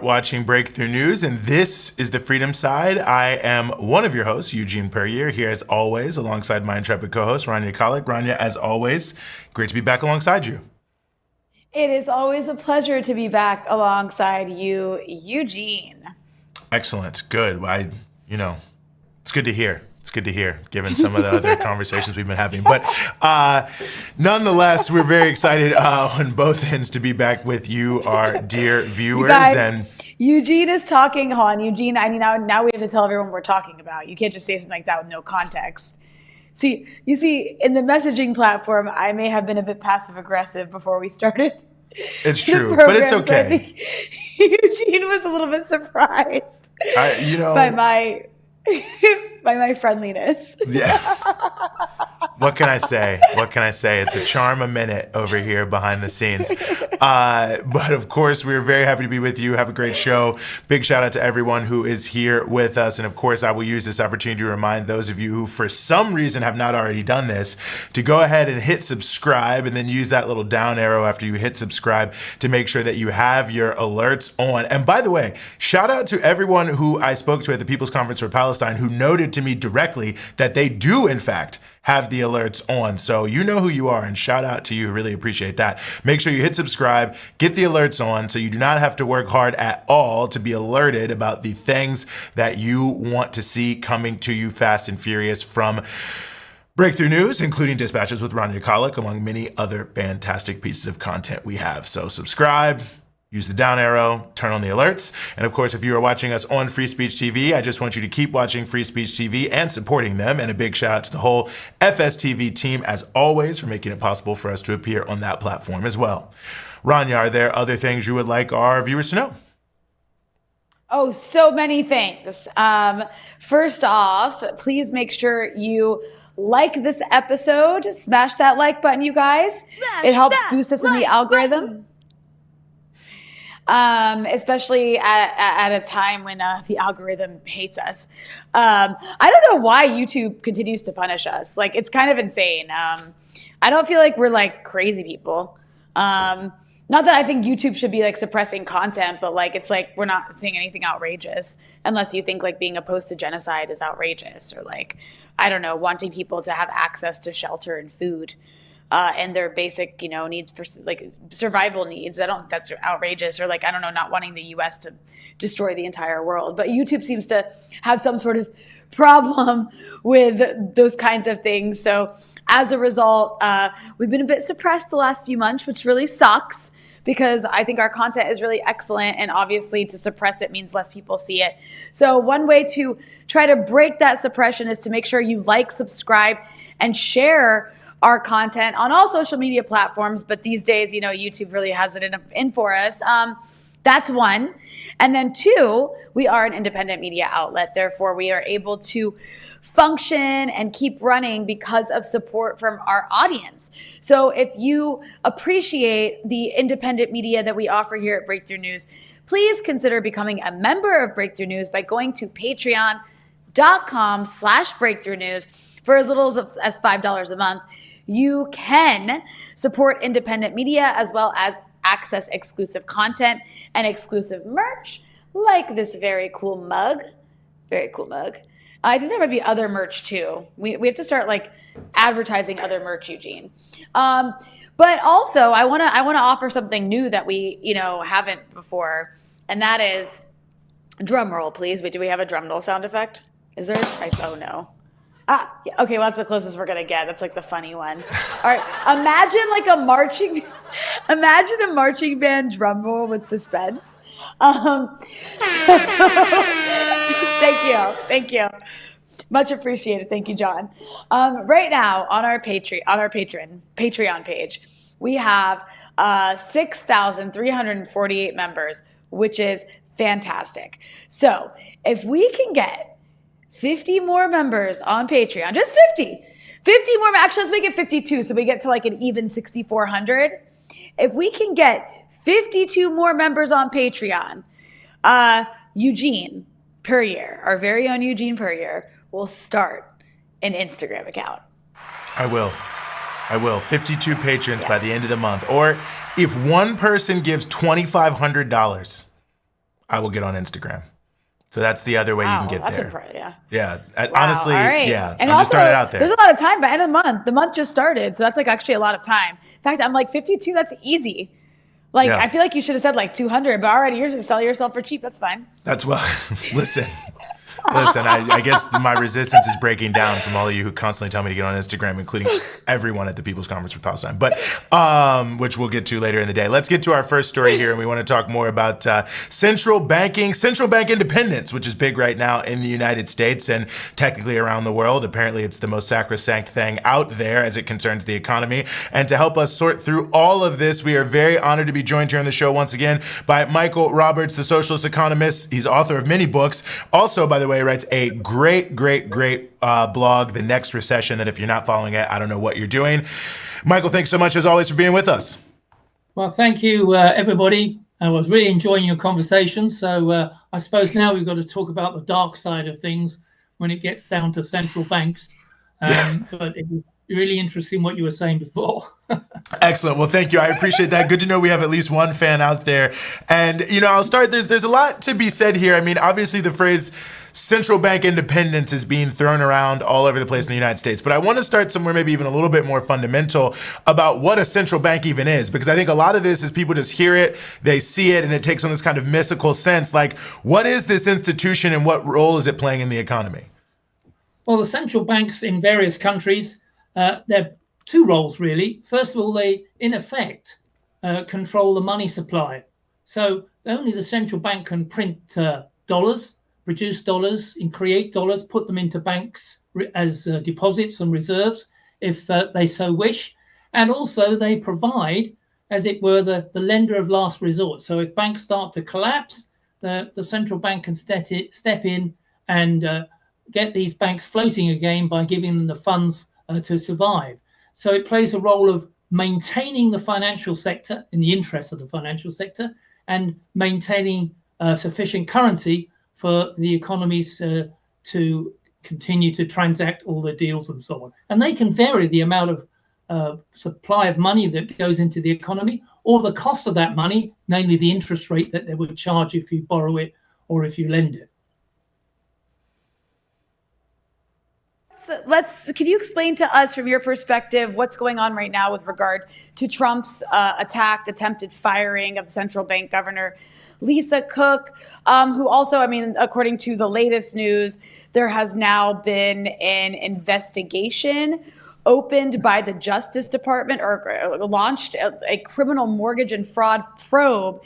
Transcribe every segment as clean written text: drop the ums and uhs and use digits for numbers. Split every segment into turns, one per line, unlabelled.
watching Breakthrough News, and this is the Freedom Side. I am one of your hosts, Eugene Puryear, here as always, alongside my intrepid co-host, Rania Khalek. Rania, as always, great to be back alongside you.
It is always a pleasure to be back alongside you, Eugene.
Excellent. Good. It's good to hear. It's good to hear, given some of the other conversations we've been having. But nonetheless, we're very excited on both ends to be back with you, our dear viewers.
And Eugene is talking. Hold on, Eugene. Now we have to tell everyone what we're talking about. You can't just say something like that with no context. See, in the messaging platform, I may have been a bit passive aggressive before we started.
It's true, but it's okay.
So I think Eugene was a little bit surprised by my friendliness.
Yeah. What can I say? It's a charm a minute over here behind the scenes. But of course, we're very happy to be with you. Have a great show. Big shout out to everyone who is here with us. And of course, I will use this opportunity to remind those of you who for some reason have not already done this to go ahead and hit subscribe and then use that little down arrow after you hit subscribe to make sure that you have your alerts on. And by the way, shout out to everyone who I spoke to at the People's Conference for Palestine who noted to me directly that they do, in fact, have the alerts on. So you know who you are, and shout out to you. Really appreciate that. Make sure you hit subscribe, get the alerts on so you do not have to work hard at all to be alerted about the things that you want to see coming to you fast and furious from Breakthrough News, including Dispatches with Rania Khalek, among many other fantastic pieces of content we have. So subscribe, use the down arrow, turn on the alerts. And of course, if you are watching us on Free Speech TV, I just want you to keep watching Free Speech TV and supporting them. And a big shout out to the whole FSTV team, as always, for making it possible for us to appear on that platform as well. Rania, are there other things you would like our viewers to know?
Oh, so many things. First off, please make sure you like this episode. Smash that like button, you guys. It helps boost us in the algorithm. Especially at a time when the algorithm hates us. I don't know why YouTube continues to punish us. Like, it's kind of insane. I don't feel like we're like crazy people. Not that I think YouTube should be like suppressing content, but like it's like we're not saying anything outrageous unless you think like being opposed to genocide is outrageous, or like, I don't know, wanting people to have access to shelter and food. And their basic, needs for like survival needs. That's outrageous. Or like, I don't know, not wanting the US to destroy the entire world. But YouTube seems to have some sort of problem with those kinds of things. So as a result, we've been a bit suppressed the last few months, which really sucks because I think our content is really excellent. And obviously to suppress it means less people see it. So one way to try to break that suppression is to make sure you like, subscribe, and share our content on all social media platforms, but these days, YouTube really has it in for us. That's one. And then two, we are an independent media outlet. Therefore, we are able to function and keep running because of support from our audience. So if you appreciate the independent media that we offer here at Breakthrough News, please consider becoming a member of Breakthrough News by going to patreon.com/Breakthrough News for as little as $5 a month. You can support independent media as well as access exclusive content and exclusive merch like this very cool mug. Very cool mug. I think there might be other merch too. We have to start like advertising other merch, Eugene. But also I want to offer something new that we, haven't before, and that is drum roll, please. Wait, do we have a drum roll sound effect? Is there? Oh no. Yeah, okay, well, that's the closest we're gonna get. That's like the funny one. All right, imagine a marching band drum roll with suspense. Thank you. Much appreciated. Thank you, John. Right now on our Patreon page, we have 6,348 members, which is fantastic. So if we can get 50 more members on Patreon, just 50 more. Actually, let's make it 52 so we get to like an even 6,400. If we can get 52 more members on Patreon, Eugene Puryear, our very own Eugene Puryear, will start an Instagram account.
I will. 52 patrons by the end of the month. Or if one person gives $2,500, I will get on Instagram. So that's the other way you can get there.
Yeah.
Wow, honestly,
right.
yeah.
And
I'm
also,
just throwing it out there.
There's a lot of time by end of the month. The month just started, so that's like actually a lot of time. In fact, I'm like 52. That's easy. Like I feel like you should have said like 200, but already you're just selling yourself for cheap. That's fine.
That's listen. Listen, I guess my resistance is breaking down from all of you who constantly tell me to get on Instagram, including everyone at the People's Conference for Palestine, but which we'll get to later in the day. Let's get to our first story here, and we want to talk more about central bank independence, which is big right now in the United States and technically around the world. Apparently, it's the most sacrosanct thing out there as it concerns the economy. And to help us sort through all of this, we are very honored to be joined here on the show once again by Michael Roberts, the socialist economist. He's author of many books. Also, by the way, writes a great blog, The Next Recession, that if you're not following it, I don't know what you're doing. Michael, thanks so much as always for being with us.
Well, thank you, everybody. I was really enjoying your conversation. So I suppose now we've got to talk about the dark side of things when it gets down to central banks. But it was really interesting what you were saying before.
Excellent. Well, thank you. I appreciate that. Good to know we have at least one fan out there. And, I'll start. There's a lot to be said here. I mean, obviously the phrase central bank independence is being thrown around all over the place in the United States. But I want to start somewhere maybe even a little bit more fundamental about what a central bank even is, because I think a lot of this is people just hear it, they see it, and it takes on this kind of mystical sense. Like, what is this institution and what role is it playing in the economy?
Well, the central banks in various countries, they're two roles, really. First of all, they, in effect, control the money supply. So only the central bank can print dollars, produce dollars, and create dollars, put them into banks as deposits and reserves, if they so wish. And also they provide, as it were, the lender of last resort. So if banks start to collapse, the central bank can step in and get these banks floating again by giving them the funds to survive. So it plays a role of maintaining the financial sector in the interest of the financial sector and maintaining sufficient currency for the economies to continue to transact all the deals and so on. And they can vary the amount of supply of money that goes into the economy or the cost of that money, namely the interest rate that they would charge if you borrow it or if you lend it.
Can you explain to us from your perspective what's going on right now with regard to Trump's attempted firing of central bank governor Lisa Cook, who also, according to the latest news, there has now been an investigation opened by the Justice Department or launched a criminal mortgage and fraud probe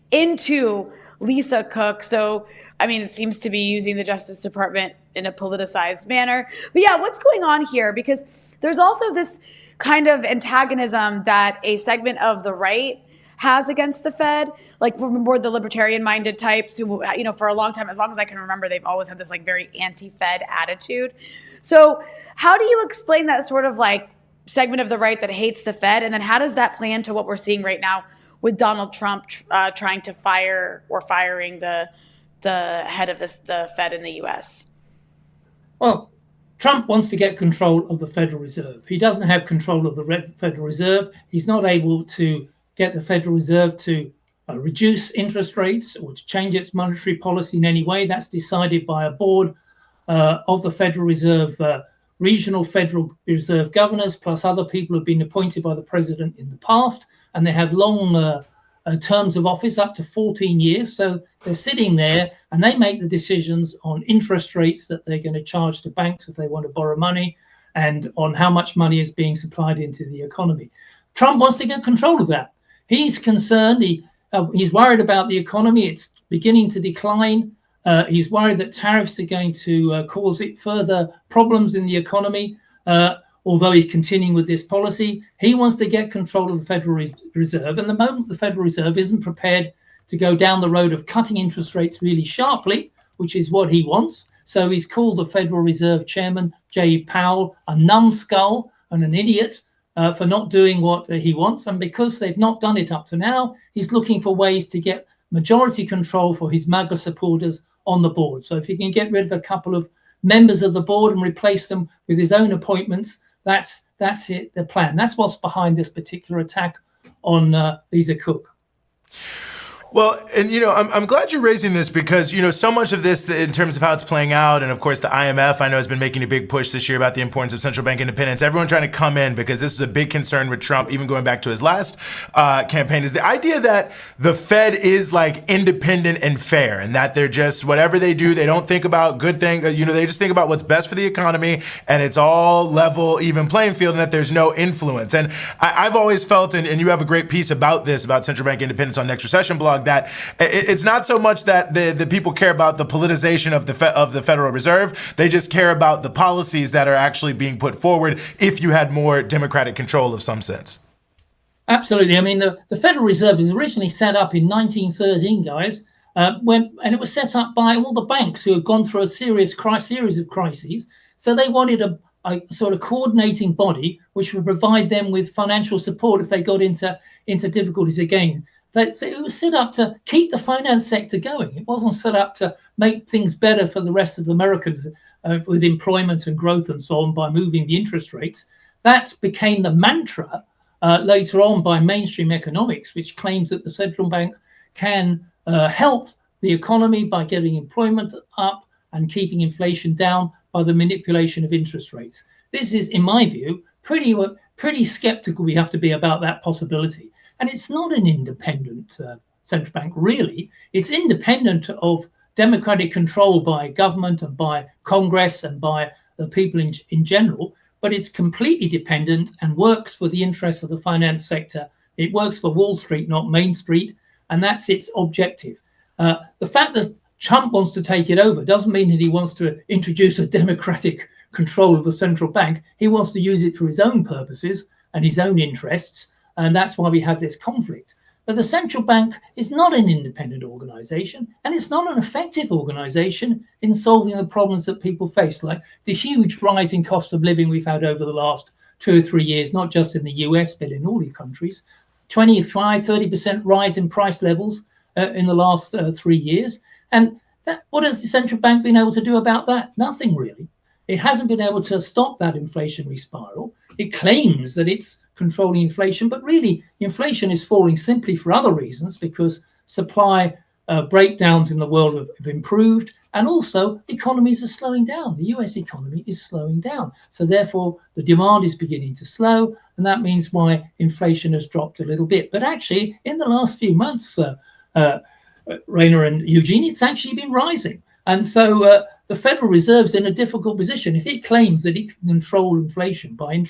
into Lisa Cook. So, it seems to be using the Justice Department in a politicized manner. But yeah, what's going on here? Because there's also this kind of antagonism that a segment of the right has against the Fed, like more the libertarian-minded types who, for a long time, as long as I can remember, they've always had this like very anti-Fed attitude. So how do you explain that sort of like segment of the right that hates the Fed? And then how does that play into what we're seeing right now with Donald Trump trying to firing the head of the Fed in the U.S.?
Well, Trump wants to get control of the Federal Reserve. He doesn't have control of the Federal Reserve. He's not able to get the Federal Reserve to reduce interest rates or to change its monetary policy in any way. That's decided by a board of the Federal Reserve, regional Federal Reserve governors, plus other people who have been appointed by the president in the past. And they have long terms of office, up to 14 years. So they're sitting there and they make the decisions on interest rates that they're going to charge to banks if they want to borrow money and on how much money is being supplied into the economy. Trump wants to get control of that. He's concerned. He's worried about the economy. It's beginning to decline. He's worried that tariffs are going to cause it further problems in the economy. Although he's continuing with this policy, he wants to get control of the Federal Reserve. And the moment the Federal Reserve isn't prepared to go down the road of cutting interest rates really sharply, which is what he wants. So he's called the Federal Reserve Chairman, Jay Powell, a numbskull and an idiot for not doing what he wants. And because they've not done it up to now, he's looking for ways to get majority control for his MAGA supporters on the board. So if he can get rid of a couple of members of the board and replace them with his own appointments, that's it, the plan. That's what's behind this particular attack on Lisa Cook.
Well, and I'm glad you're raising this because so much of this in terms of how it's playing out, and of course the IMF I know has been making a big push this year about the importance of central bank independence. Everyone trying to come in because this is a big concern with Trump, even going back to his last campaign, is the idea that the Fed is like independent and fair, and that they're just whatever they do, they don't think about good things. They just think about what's best for the economy, and it's all level, even playing field, and that there's no influence. And I've always felt, and you have a great piece about this, about central bank independence on Next Recession blog, that it's not so much that the people care about the politicization of the Federal Reserve. They just care about the policies that are actually being put forward if you had more democratic control of some sense.
Absolutely. I mean, the Federal Reserve was originally set up in 1913, guys, and it was set up by all the banks who had gone through a series of crises. So they wanted a sort of coordinating body which would provide them with financial support if they got into difficulties again. So it was set up to keep the finance sector going. It wasn't set up to make things better for the rest of the Americans with employment and growth and so on by moving the interest rates. That became the mantra later on by mainstream economics, which claims that the central bank can help the economy by getting employment up and keeping inflation down by the manipulation of interest rates. This is, in my view, pretty skeptical we have to be about that possibility. And it's not an independent central bank, really. It's independent of democratic control by government and by Congress and by the people in general, but it's completely dependent and works for the interests of the finance sector. It works for Wall Street, not Main Street, and that's its objective. The fact that Trump wants to take it over doesn't mean that he wants to introduce a democratic control of the central bank. He wants to use it for his own purposes and his own interests. And that's why we have this conflict. But the central bank is not an independent organization, and it's not an effective organization in solving the problems that people face, like the huge rise in cost of living we've had over the last 2 or 3 years, not just in the US, but in all the countries. 25-30% rise in price levels in the last 3 years. And what has the central bank been able to do about that? Nothing really. It hasn't been able to stop that inflationary spiral. It claims that it's controlling inflation, but really inflation is falling simply for other reasons, because supply breakdowns in the world have improved, and also economies are slowing down. The US economy is slowing down. So therefore, the demand is beginning to slow, and that means why inflation has dropped a little bit. But actually, in the last few months, Rania and Eugene, it's actually been rising. And so the Federal Reserve's in a difficult position. If it claims that it can control inflation by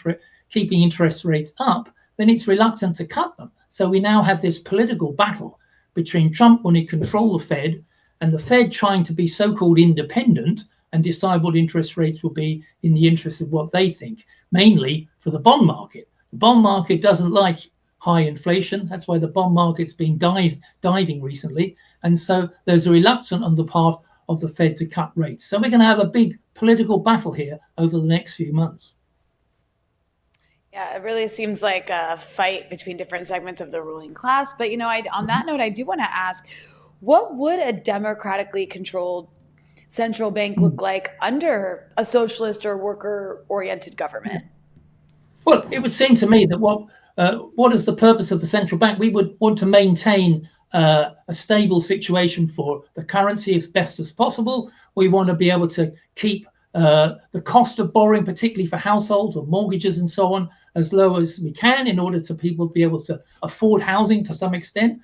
keeping interest rates up, then it's reluctant to cut them. So we now have this political battle between Trump wanting to control the Fed and the Fed trying to be so-called independent and decide what interest rates will be in the interest of what they think, mainly for the bond market. The bond market doesn't like high inflation. That's why the bond market's been diving recently. And so there's a reluctance on the part of the Fed to cut rates. So we're going to have a big political battle here over the next few months.
Yeah, it really seems like a fight between different segments of the ruling class. But, on that note, I do want to ask, what would a democratically controlled central bank look like under a socialist or worker-oriented government?
Well, it would seem to me that what is the purpose of the central bank? We would want to maintain a stable situation for the currency as best as possible. We want to be able to keep the cost of borrowing, particularly for households or mortgages and so on, as low as we can in order to people be able to afford housing to some extent.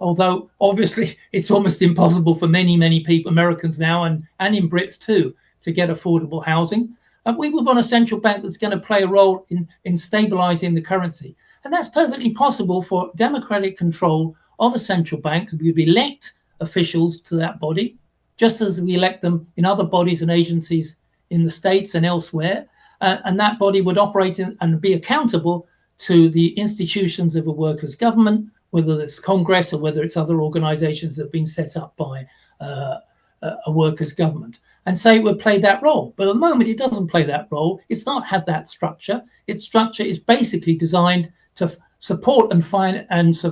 Although obviously it's almost impossible for many people, Americans now, and in Brits too, to get affordable housing. We would want a central bank that's going to play a role in stabilizing the currency. And that's perfectly possible for democratic control of a central bank. We would elect officials to that body, just as we elect them in other bodies and agencies in the States and elsewhere. And that body would operate and be accountable to the institutions of a workers' government, whether it's Congress or whether it's other organizations that have been set up by a workers' government. And say it would play that role. But at the moment, it doesn't play that role. It's not have that structure. Its structure is basically designed to support and finance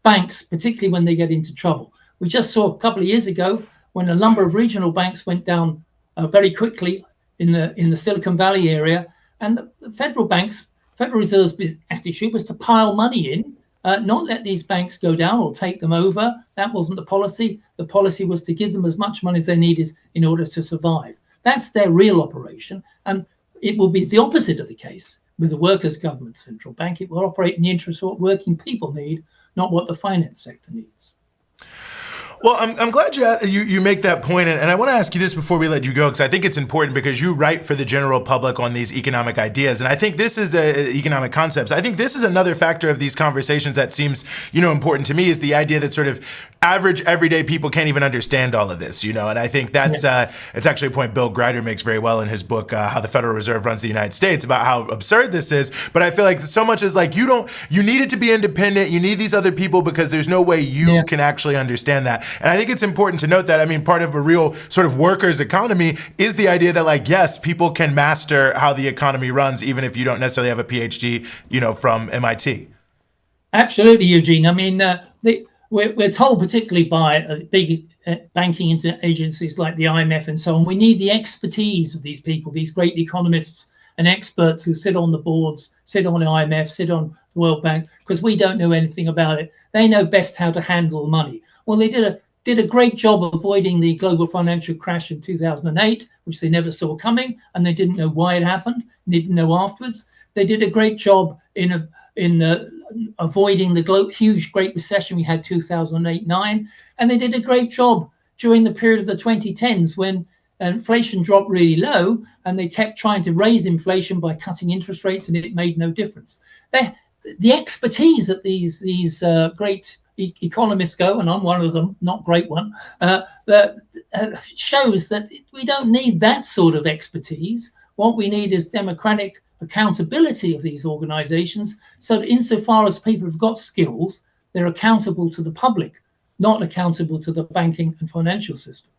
banks, particularly when they get into trouble. We just saw a couple of years ago when a number of regional banks went down very quickly in the Silicon Valley area, and the Federal Reserve's attitude was to pile money in not let these banks go down or take them over. That wasn't the policy. The policy was to give them as much money as they needed in order to survive. That's their real operation. And it will be the opposite of the case with the workers' government central bank. It will operate in the interest of what working people need, not what the finance sector needs.
Well, I'm glad you make that point, and I want to ask you this before we let you go, because I think it's important because you write for the general public on these economic ideas, and I think this is economic concepts. I think this is another factor of these conversations that seems, important to me, is the idea that sort of average everyday people can't even understand all of this, and I think that's it's actually a point Bill Greider makes very well in his book, How the Federal Reserve Runs the United States, about how absurd this is. But I feel like so much is like you need it to be independent. You need these other people because there's no way you can actually understand that. And I think it's important to note that, part of a real sort of workers' economy is the idea that, yes, people can master how the economy runs, even if you don't necessarily have a PhD, from MIT.
Absolutely, Eugene. We're told, particularly by big banking agencies like the IMF and so on, we need the expertise of these people, these great economists and experts who sit on the boards, sit on the IMF, sit on the World Bank, because we don't know anything about it. They know best how to handle money. Well, they did a great job of avoiding the global financial crash in 2008, which they never saw coming, and they didn't know why it happened. They didn't know afterwards. They did a great job in avoiding the huge Great Recession we had 2008-9, and they did a great job during the period of the 2010s when inflation dropped really low, and they kept trying to raise inflation by cutting interest rates, and it made no difference. The expertise that these great economists go, and I'm one of them, not great one, shows that we don't need that sort of expertise. What we need is democratic accountability of these organizations, so that insofar as people have got skills, they're accountable to the public, not accountable to the banking and financial system.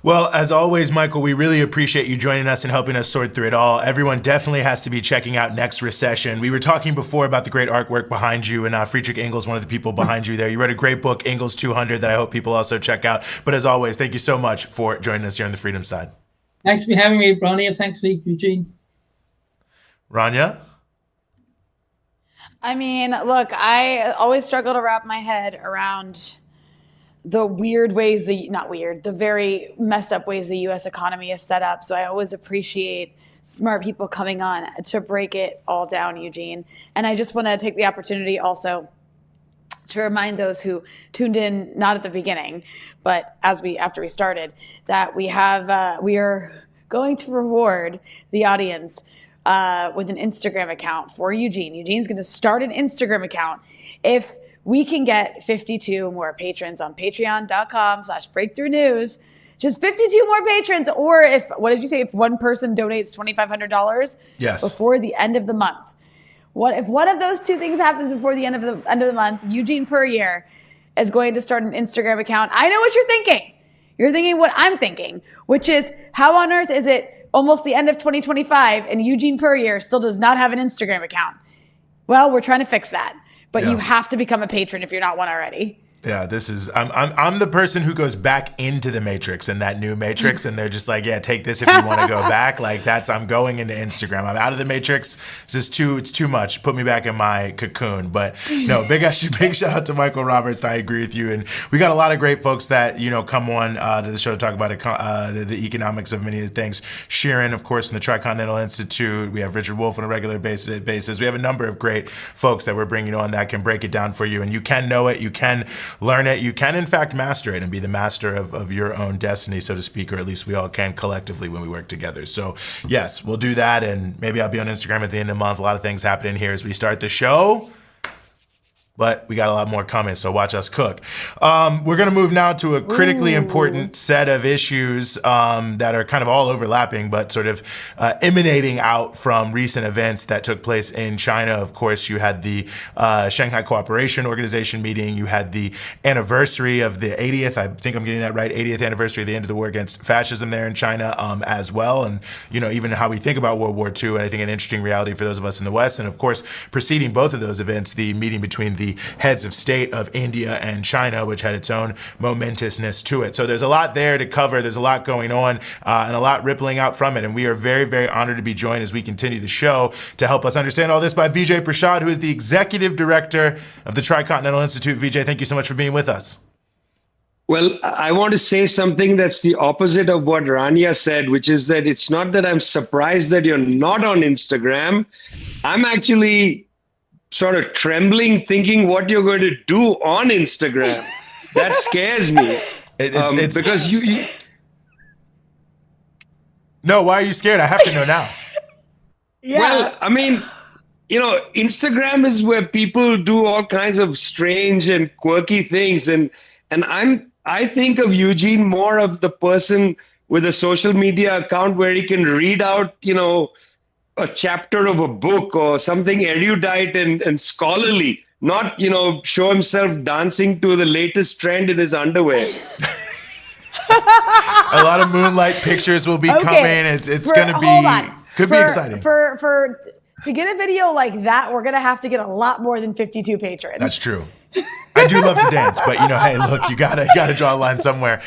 Well, as always, Michael, we really appreciate you joining us and helping us sort through it all. Everyone definitely has to be checking out Next Recession. We were talking before about the great artwork behind you, and Friedrich Engels, one of the people behind you there. You wrote a great book, Engels 200, that I hope people also check out. But as always, thank you so much for joining us here on the Freedom Side.
Thanks for having me, Rania. Thanks for Eugene.
Rania?
Look, I always struggle to wrap my head around the very messed up ways the U.S. economy is set up. So I always appreciate smart people coming on to break it all down, Eugene. And I just want to take the opportunity also to remind those who tuned in, not at the beginning, but after we started, that we are going to reward the audience with an Instagram account for Eugene. Eugene's going to start an Instagram account if we can get 52 more patrons on patreon.com/breakthrough news. Just 52 more patrons. Or if one person donates $2,500 before the end of the month. If one of those two things happens before the end of the month, Eugene Puryear is going to start an Instagram account. I know what you're thinking. You're thinking what I'm thinking, which is, how on earth is it almost the end of 2025 and Eugene Puryear still does not have an Instagram account? Well, we're trying to fix that. But you have to become a patron if you're not one already.
Yeah, I'm the person who goes back into the Matrix, in that new Matrix, and they're just like, yeah, take this if you want to go back. I'm going into Instagram. I'm out of the Matrix. It's too much. Put me back in my cocoon. But no, big shout out to Michael Roberts. I agree with you. And we got a lot of great folks that, come on to the show to talk about the economics of many of the things. Sheeran, of course, from the Tricontinental Institute. We have Richard Wolff on a regular basis. We have a number of great folks that we're bringing on that can break it down for you. And you can know it. You can learn it. You can, in fact, master it and be the master of your own destiny, so to speak, or at least we all can collectively when we work together. So, yes, we'll do that, and maybe I'll be on Instagram at the end of the month. A lot of things happening here as we start the show. But we got a lot more coming, so watch us cook. We're going to move now to a critically important set of issues that are kind of all overlapping, but sort of emanating out from recent events that took place in China. Of course, you had the Shanghai Cooperation Organization meeting. You had the anniversary of the 80th, I think I'm getting that right, 80th anniversary of the end of the war against fascism there in China as well. And, even how we think about World War II, and I think an interesting reality for those of us in the West. And, of course, preceding both of those events, the meeting between the the heads of state of India and China, which had its own momentousness to it. So there's a lot there to cover. There's a lot going on and a lot rippling out from it. And we are very, very honored to be joined as we continue the show to help us understand all this by Vijay Prashad, who is the executive director of the Tricontinental Institute. Vijay, thank you so much for being with us.
Well, I want to say something that's the opposite of what Rania said, which is that it's not that I'm surprised that you're not on Instagram. I'm actually sort of trembling, thinking what you're going to do on Instagram. That scares me. It's because you...
No, why are you scared? I have to know now.
Yeah.
Well, I mean, Instagram is where people do all kinds of strange and quirky things. And I think of Eugene more of the person with a social media account where he can read out, a chapter of a book or something erudite and scholarly, not, show himself dancing to the latest trend in his underwear.
A lot of moonlight pictures will be coming. It's going to be, could be exciting.
To get a video like that, we're going to have to get a lot more than 52 patrons.
That's true. I do love to dance, but hey, look, you gotta draw a line somewhere.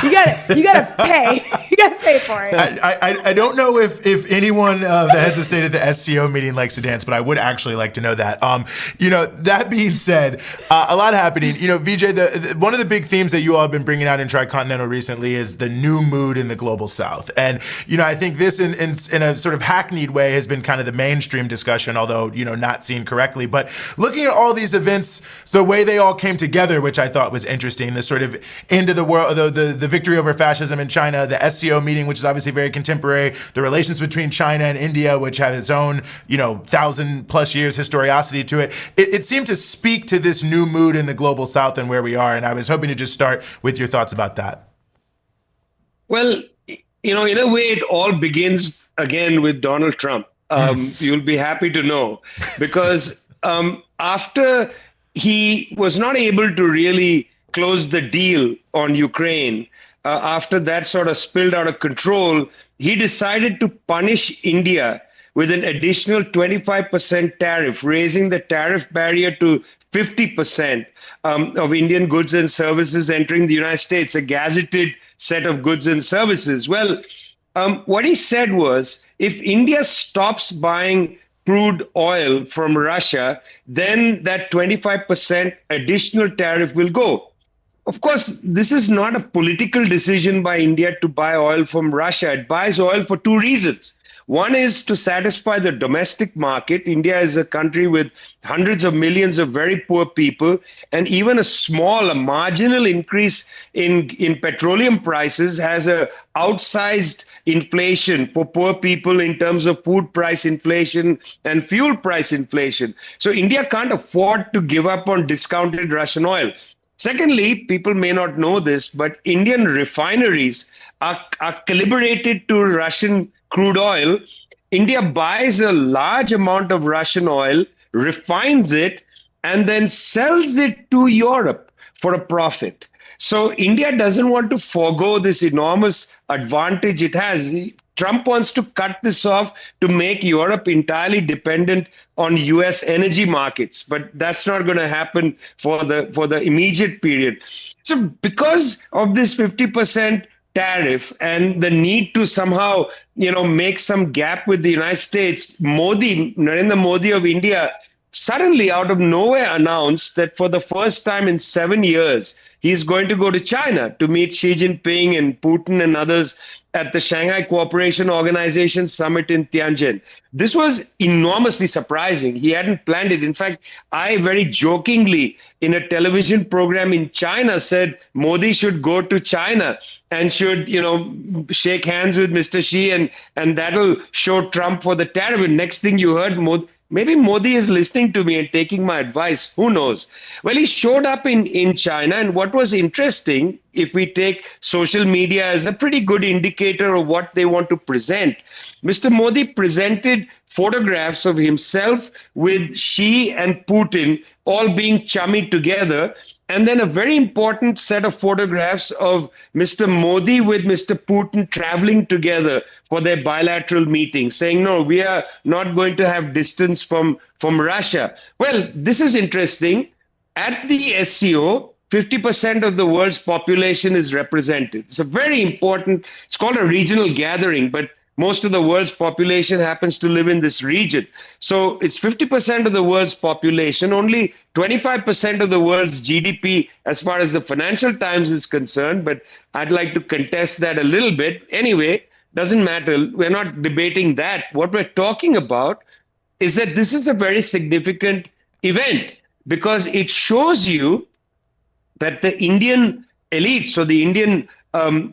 You gotta pay. You gotta pay for it.
I don't know if anyone the heads of state at the SCO meeting likes to dance, but I would actually like to know that. That being said, a lot happening. Vijay, one of the big themes that you all have been bringing out in Tricontinental recently is the new mood in the global South, and I think this in a sort of hackneyed way has been kind of the mainstream discussion, although not seen correctly. But looking at all these events, the way they all came together, which I thought was interesting, the sort of end of the world, the victory over fascism in China, the SCO meeting, which is obviously very contemporary, the relations between China and India, which have its own, 1,000+ years historicity to it. It seemed to speak to this new mood in the global South and where we are. And I was hoping to just start with your thoughts about that.
Well, in a way, it all begins again with Donald Trump. You'll be happy to know, because after he was not able to really close the deal on Ukraine, after that sort of spilled out of control, he decided to punish India with an additional 25% tariff, raising the tariff barrier to 50% of Indian goods and services entering the United States, a gazetted set of goods and services. Well, what he said was, if India stops buying crude oil from Russia, then that 25% additional tariff will go. Of course, this is not a political decision by India to buy oil from Russia. It buys oil for two reasons. One is to satisfy the domestic market. India is a country with hundreds of millions of very poor people, and even a marginal increase in petroleum prices has a outsized inflation for poor people in terms of food price inflation and fuel price inflation. So India can't afford to give up on discounted Russian oil. Secondly, people may not know this, but Indian refineries are calibrated to Russian crude oil. India buys a large amount of Russian oil, refines it, and then sells it to Europe for a profit. So India doesn't want to forego this enormous advantage it has. Trump wants to cut this off to make Europe entirely dependent on US energy markets, but that's not going to happen for the immediate period. So because of this 50% tariff and the need to somehow, make some gap with the United States, Narendra Modi of India suddenly out of nowhere announced that for the first time in 7 years, he's going to go to China to meet Xi Jinping and Putin and others at the Shanghai Cooperation Organization Summit in Tianjin. This was enormously surprising. He hadn't planned it. In fact, I very jokingly in a television program in China said Modi should go to China and should, shake hands with Mr. Xi and that'll show Trump for the tariff. And next thing you heard, maybe Modi is listening to me and taking my advice. Who knows? Well, he showed up in China. And what was interesting, if we take social media as a pretty good indicator of what they want to present, Mr. Modi presented photographs of himself with Xi and Putin all being chummy together. And then a very important set of photographs of Mr. Modi with Mr. Putin traveling together for their bilateral meeting, saying, no, we are not going to have distance from Russia. Well, this is interesting at the SCO, 50% of the world's population is represented. It's a very important, it's called a regional gathering, but most of the world's population happens to live in this region. So it's 50% of the world's population, only 25% of the world's GDP as far as the Financial Times is concerned, but I'd like to contest that a little bit. Anyway, doesn't matter. We're not debating that. What we're talking about is that this is a very significant event because it shows you that the Indian elite, so the Indian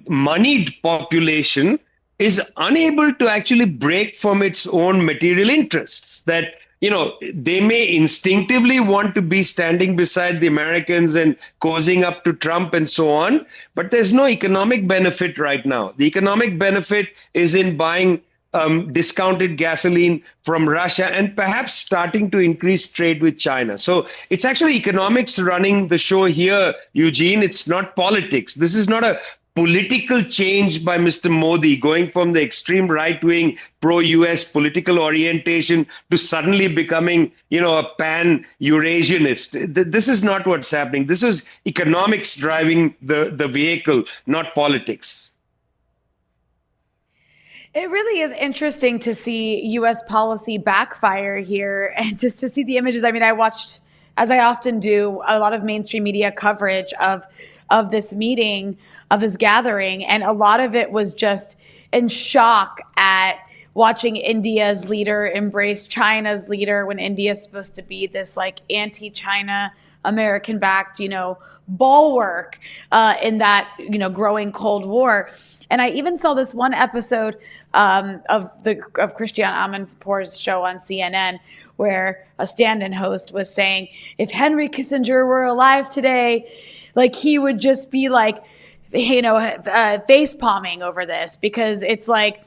moneyed population, is unable to actually break from its own material interests. That, you know, they may instinctively want to be standing beside the Americans and cozying up to Trump and so on, but there's no economic benefit right now. The economic benefit is in buying discounted gasoline from Russia and perhaps starting to increase trade with China. So it's actually economics running the show here, Eugene. It's not politics. This is not a political change by Mr. Modi going from the extreme right-wing pro-US political orientation to suddenly becoming, you know, a pan-Eurasianist. This is not what's happening. This is economics driving the vehicle, not politics.
It really is interesting to see U.S. policy backfire here and just to see the images. I mean, I watched, as I often do, a lot of mainstream media coverage of this meeting, of this gathering, and a lot of it was just in shock at watching India's leader embrace China's leader when India is supposed to be this like anti-China, American-backed, you know, bulwark in that, you know, growing Cold War. And I even saw this one episode of Christiane Amanpour's show on CNN where a stand-in host was saying, if Henry Kissinger were alive today, like he would just be like, you know, face palming over this because it's like,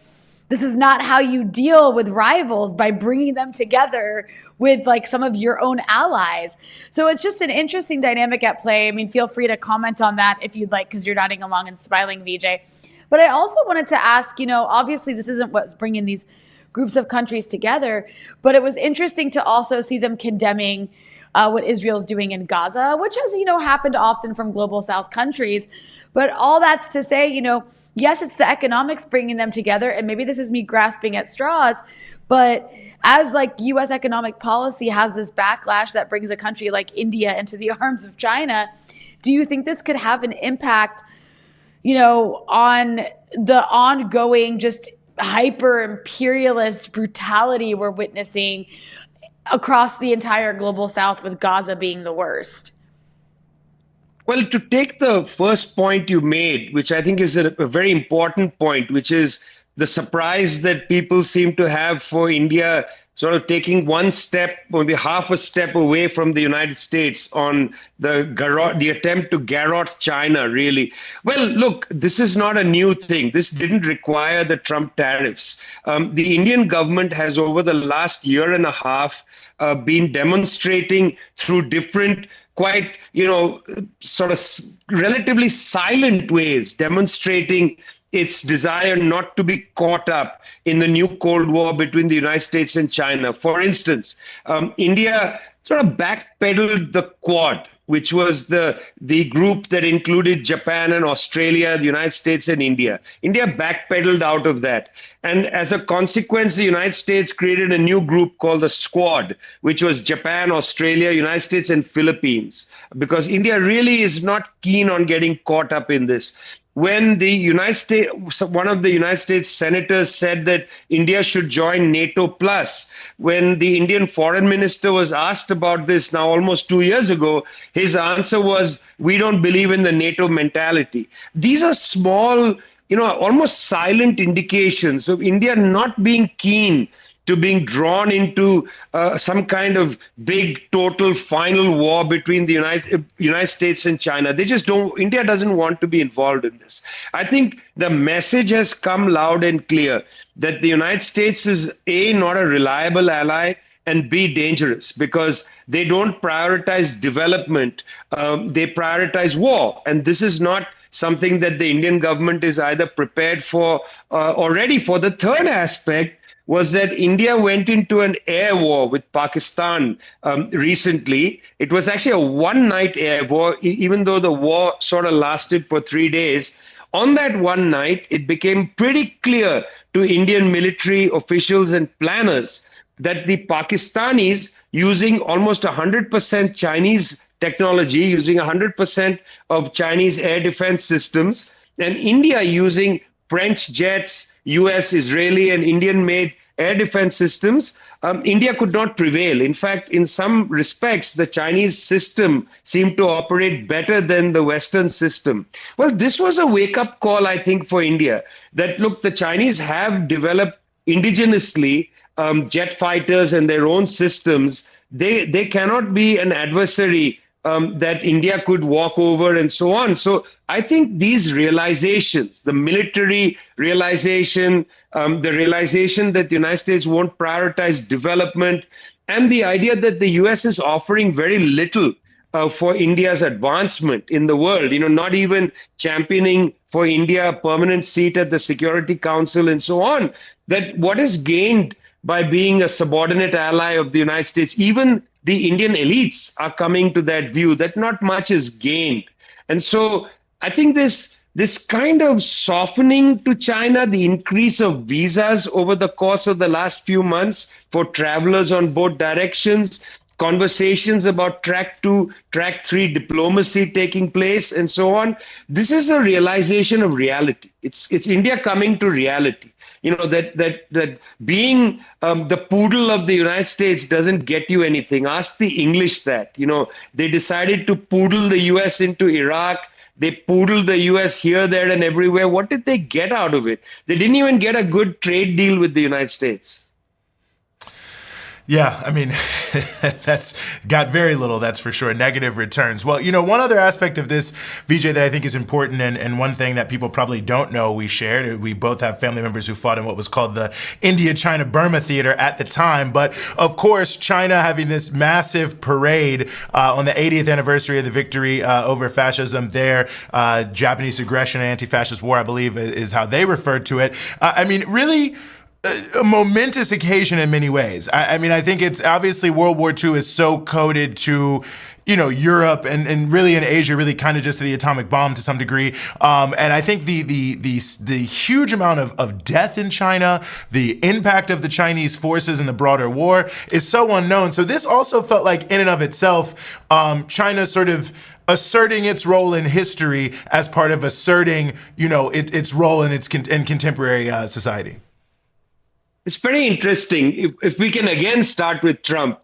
this is not how you deal with rivals by bringing them together with like some of your own allies. So it's just an interesting dynamic at play. I mean, feel free to comment on that if you'd like, because you're nodding along and smiling, Vijay. But I also wanted to ask, you know, obviously this isn't what's bringing these groups of countries together, but it was interesting to also see them condemning what Israel's doing in Gaza, which has, you know, happened often from global South countries. But all that's to say, you know, yes, it's the economics bringing them together, and maybe this is me grasping at straws, but as like U.S. economic policy has this backlash that brings a country like India into the arms of China, do you think this could have an impact, you know, on the ongoing just hyper-imperialist brutality we're witnessing across the entire global South, with Gaza being the worst?
Well, to take the first point you made, which I think is a very important point, which is the surprise that people seem to have for India sort of taking one step, maybe half a step away from the United States on the attempt to garrote China, really. Well, look, this is not a new thing. This didn't require the Trump tariffs. The Indian government has, over the last year and a half, been demonstrating through different, quite, you know, sort of relatively silent ways, demonstrating its desire not to be caught up in the new Cold War between the United States and China. For instance, India sort of backpedaled the Quad, which was the group that included Japan and Australia, the United States and India. India backpedaled out of that. And as a consequence, the United States created a new group called the Squad, which was Japan, Australia, United States, and Philippines, because India really is not keen on getting caught up in this. When the United States, one of the United States senators said that India should join NATO plus, when the Indian foreign minister was asked about this now almost 2 years ago, his answer was, we don't believe in the NATO mentality. These are small, you know, almost silent indications of India not being keen to being drawn into some kind of big, total, final war between the United States and China. They just don't, India doesn't want to be involved in this. I think the message has come loud and clear that the United States is A, not a reliable ally, and B, dangerous, because they don't prioritize development, they prioritize war. And this is not something that the Indian government is either prepared for or ready for. The third aspect, was that India went into an air war with Pakistan recently. It was actually a one-night air war, even though the war sort of lasted for 3 days. On that one night, it became pretty clear to Indian military officials and planners that the Pakistanis, using almost 100% Chinese technology, using 100% of Chinese air defense systems, and India using French jets, US, Israeli, and Indian-made air defense systems, India could not prevail. In fact, in some respects, the Chinese system seemed to operate better than the Western system. Well, this was a wake-up call, I think, for India, that, look, the Chinese have developed indigenously jet fighters and their own systems. They cannot be an adversary that India could walk over and so on. So I think these realizations, the military realization, the realization that the United States won't prioritize development, and the idea that the US is offering very little for India's advancement in the world, not even championing for India a permanent seat at the Security Council and so on, that what is gained by being a subordinate ally of the United States, even the Indian elites are coming to that view that not much is gained. And so I think this kind of softening to China, the increase of visas over the course of the last few months for travelers on both directions, conversations about track 2, track 3 diplomacy taking place and so on. This is a realization of reality. It's India coming to reality. That being the poodle of the United States doesn't get you anything. Ask the English that. They decided to poodle the US into Iraq. They poodled the US here, there, and everywhere. What did they get out of it? They didn't even get a good trade deal with the United States.
Yeah, I mean, that's got very little, that's for sure, negative returns. Well, one other aspect of this, Vijay, that I think is important, and one thing that people probably don't know we shared, we both have family members who fought in what was called the India-China-Burma theater at the time. But of course, China having this massive parade on the 80th anniversary of the victory over fascism there, Japanese aggression and anti-fascist war, I believe, is how they referred to it. Really a momentous occasion in many ways. I think it's obviously World War II is so coded to, Europe and really in Asia, really kind of just to the atomic bomb to some degree. And I think the huge amount of death in China, the impact of the Chinese forces in the broader war is so unknown. So this also felt like in and of itself, China sort of asserting its role in history as part of asserting, its role in contemporary society.
It's very interesting. If we can again start with Trump.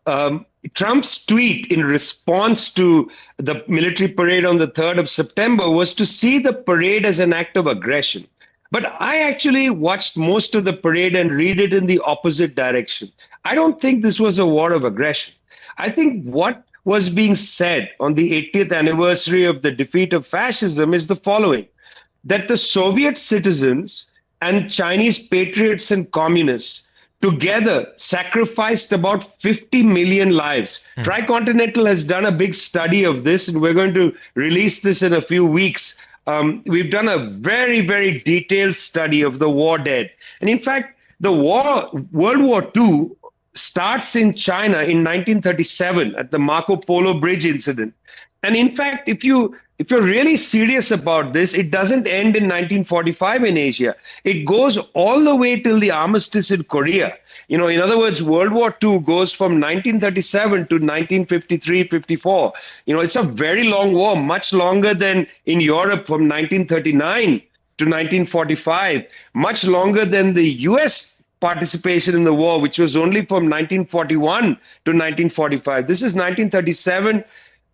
Trump's tweet in response to the military parade on the 3rd of September was to see the parade as an act of aggression. But I actually watched most of the parade and read it in the opposite direction. I don't think this was a war of aggression. I think what was being said on the 80th anniversary of the defeat of fascism is the following: that the Soviet citizens and Chinese patriots and communists together sacrificed about 50 million lives. Tricontinental has done a big study of this, and we're going to release this in a few weeks. We've done a very, very detailed study of the war dead. And in fact, World War II starts in China in 1937 at the Marco Polo Bridge incident. And in fact, if you're really serious about this, it doesn't end in 1945 in Asia. It goes all the way till the armistice in Korea. In other words, World War II goes from 1937 to 1953-54. It's a very long war, much longer than in Europe from 1939 to 1945, much longer than the US participation in the war, which was only from 1941 to 1945. This is 1937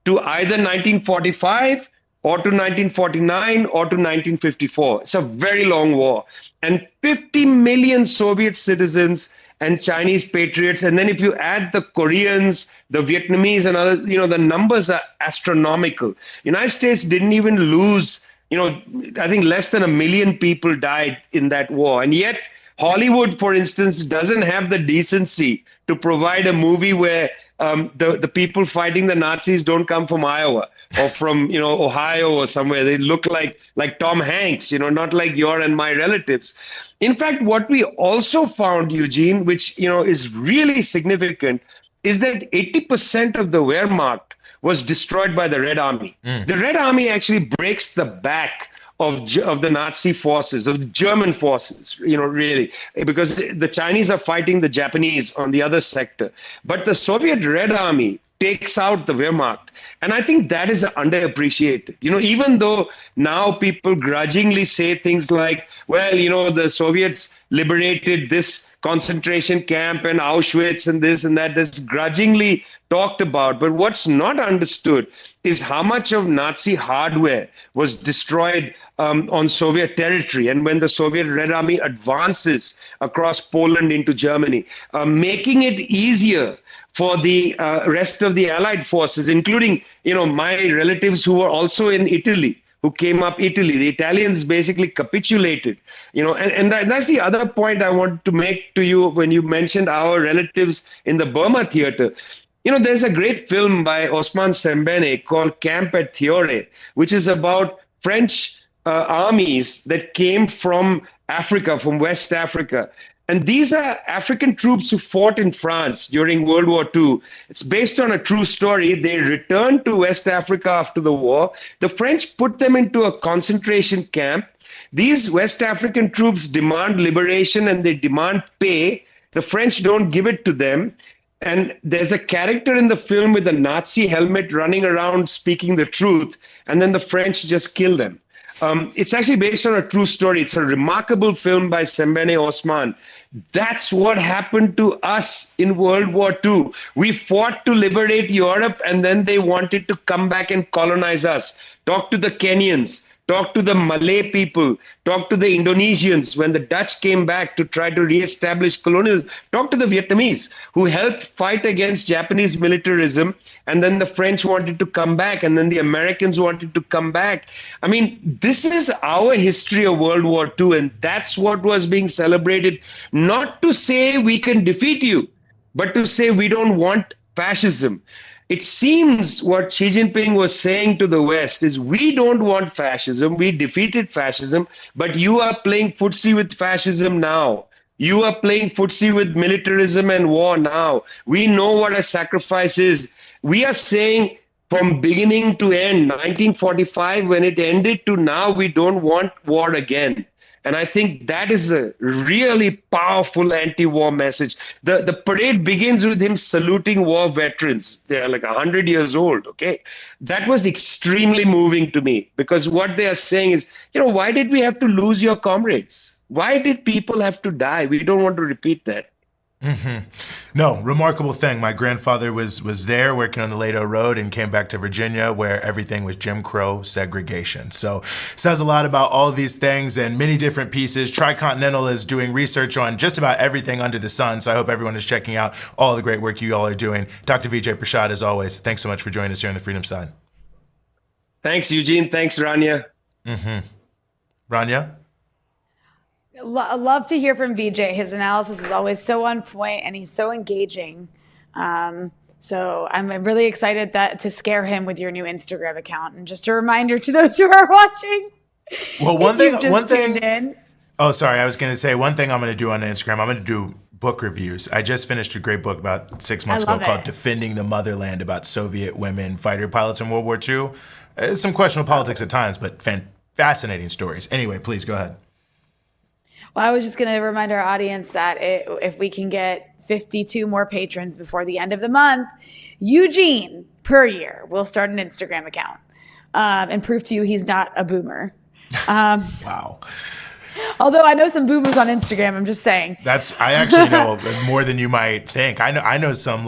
to either 1945 or to 1949 or to 1954. It's a very long war. And 50 million Soviet citizens and Chinese patriots. And then if you add the Koreans, the Vietnamese and others, the numbers are astronomical. United States didn't even lose, I think less than 1 million people died in that war. And yet Hollywood, for instance, doesn't have the decency to provide a movie where the people fighting the Nazis don't come from Iowa or from Ohio or somewhere. They look like Tom Hanks, not like your and my relatives. In fact, what we also found, Eugene, which is really significant, is that 80% of the Wehrmacht was destroyed by the Red Army. The Red Army actually breaks the back of the Nazi forces, of the German forces, really, because the Chinese are fighting the Japanese on the other sector. But the Soviet Red Army takes out the Wehrmacht. And I think that is underappreciated. Even though now people grudgingly say things like, well, the Soviets liberated this concentration camp and Auschwitz and this and that, that's grudgingly talked about. But what's not understood is how much of Nazi hardware was destroyed on Soviet territory. And when the Soviet Red Army advances across Poland into Germany, making it easier for the rest of the Allied forces, including, my relatives who were also in Italy, who came up Italy. The Italians basically capitulated, and that's the other point I want to make to you when you mentioned our relatives in the Burma theater. There's a great film by Osman Sembene called Camp at Thiore, which is about French armies that came from Africa, from West Africa. And these are African troops who fought in France during World War II. It's based on a true story. They returned to West Africa after the war. The French put them into a concentration camp. These West African troops demand liberation and they demand pay. The French don't give it to them. And there's a character in the film with a Nazi helmet running around speaking the truth. And then the French just kill them. It's actually based on a true story. It's a remarkable film by Sembene Osman. That's what happened to us in World War II. We fought to liberate Europe, and then they wanted to come back and colonize us. Talk to the Kenyans. Talk to the Malay people. Talk to the Indonesians when the Dutch came back to try to reestablish colonialism. Talk to the Vietnamese who helped fight against Japanese militarism. And then the French wanted to come back. And then the Americans wanted to come back. I mean, this is our history of World War II. And that's what was being celebrated. Not to say we can defeat you, but to say we don't want fascism. It seems what Xi Jinping was saying to the West is we don't want fascism. We defeated fascism, but you are playing footsie with fascism now. You are playing footsie with militarism and war now. We know what a sacrifice is. We are saying from beginning to end, 1945, when it ended, to now, we don't want war again. And I think that is a really powerful anti-war message. The parade begins with him saluting war veterans. They're like 100 years old, okay? That was extremely moving to me because what they are saying is, why did we have to lose your comrades? Why did people have to die? We don't want to repeat that.
Mm-hmm. No, remarkable thing. My grandfather was there working on the Lato Road and came back to Virginia where everything was Jim Crow segregation. So says a lot about all of these things and many different pieces. Tricontinental is doing research on just about everything under the sun. So I hope everyone is checking out all the great work you all are doing. Dr. Vijay Prashad, as always, thanks so much for joining us here on the Freedom Side.
Thanks, Eugene. Thanks, Rania.
Mm-hmm. Rania?
Love to hear from Vijay. His analysis is always so on point and he's so engaging. So I'm really excited to scare him with your new Instagram account. And just a reminder to those who are watching.
Well, one thing. Oh, sorry. I was going to say one thing I'm going to do on Instagram. I'm going to do book reviews. I just finished a great book about 6 months ago called Defending the Motherland about Soviet women fighter pilots in World War II. Some questionable politics at times, but fascinating stories. Anyway, please go ahead.
Well, I was just going to remind our audience that if we can get 52 more patrons before the end of the month, Eugene Puryear will start an Instagram account and prove to you he's not a boomer.
Wow.
Although I know some boomers on Instagram, I'm just saying.
I actually know more than you might think. I know some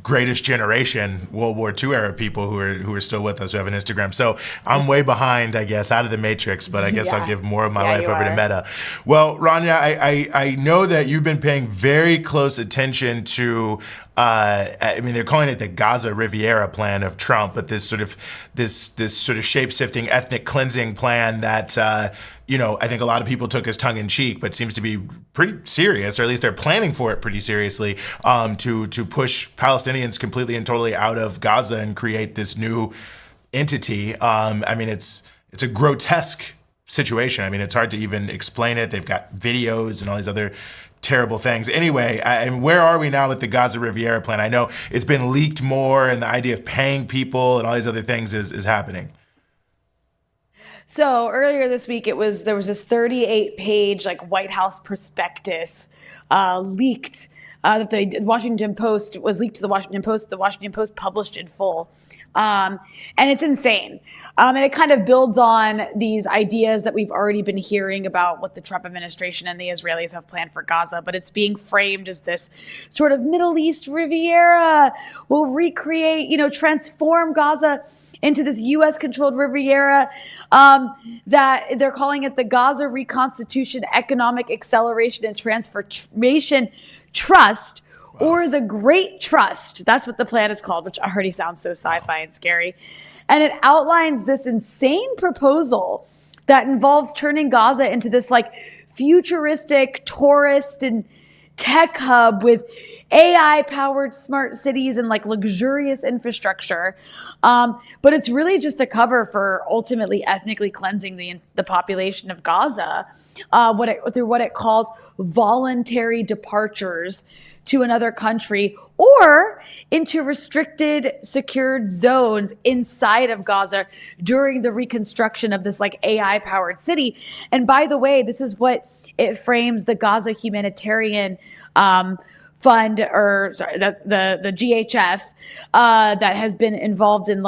greatest generation World War II era people who are still with us who have an Instagram. So I'm way behind, I guess, out of the matrix, but I guess I'll give more of my life over to Meta. Well, Rania, I know that you've been paying very close attention to I mean, they're calling it the Gaza Riviera plan of Trump, but this sort of shape-shifting ethnic cleansing plan that I think a lot of people took as tongue-in-cheek, but seems to be pretty serious, or at least they're planning for it pretty seriously, to push Palestinians completely and totally out of Gaza and create this new entity. I mean, it's a grotesque situation. I mean, it's hard to even explain it. They've got videos and all these other terrible things. Anyway, where are we now with the Gaza Riviera plan? I know it's been leaked more, and the idea of paying people and all these other things is happening.
So earlier this week, there was this 38-page White House prospectus leaked that the Washington Post was leaked to the Washington Post. The Washington Post published in full. And it's insane. And it kind of builds on these ideas that we've already been hearing about what the Trump administration and the Israelis have planned for Gaza, but it's being framed as this sort of Middle East Riviera. We'll recreate, transform Gaza into this U.S.-controlled Riviera that they're calling it the Gaza Reconstitution Economic Acceleration and Transformation Trust, or the Great Trust. That's what the plan is called, which already sounds so sci-fi and scary. And it outlines this insane proposal that involves turning Gaza into this futuristic tourist and tech hub with AI-powered smart cities and luxurious infrastructure. But it's really just a cover for ultimately ethnically cleansing the population of Gaza through what it calls voluntary departures to another country or into restricted, secured zones inside of Gaza during the reconstruction of this AI-powered city. And by the way, this is what it frames the Gaza Humanitarian Fund, or sorry, the GHF that has been involved in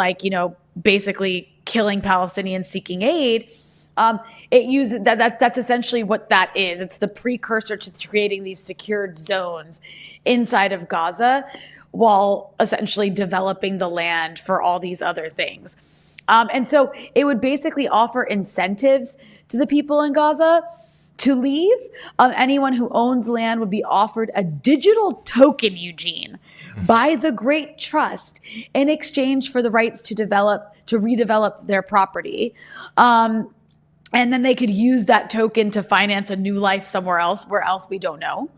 basically killing Palestinians seeking aid. It uses that's essentially what that is. It's the precursor to creating these secured zones inside of Gaza while essentially developing the land for all these other things. And so it would basically offer incentives to the people in Gaza to leave. Anyone who owns land would be offered a digital token, Eugene, by the Great Trust in exchange for the rights to redevelop their property. And then they could use that token to finance a new life somewhere else, where else we don't know.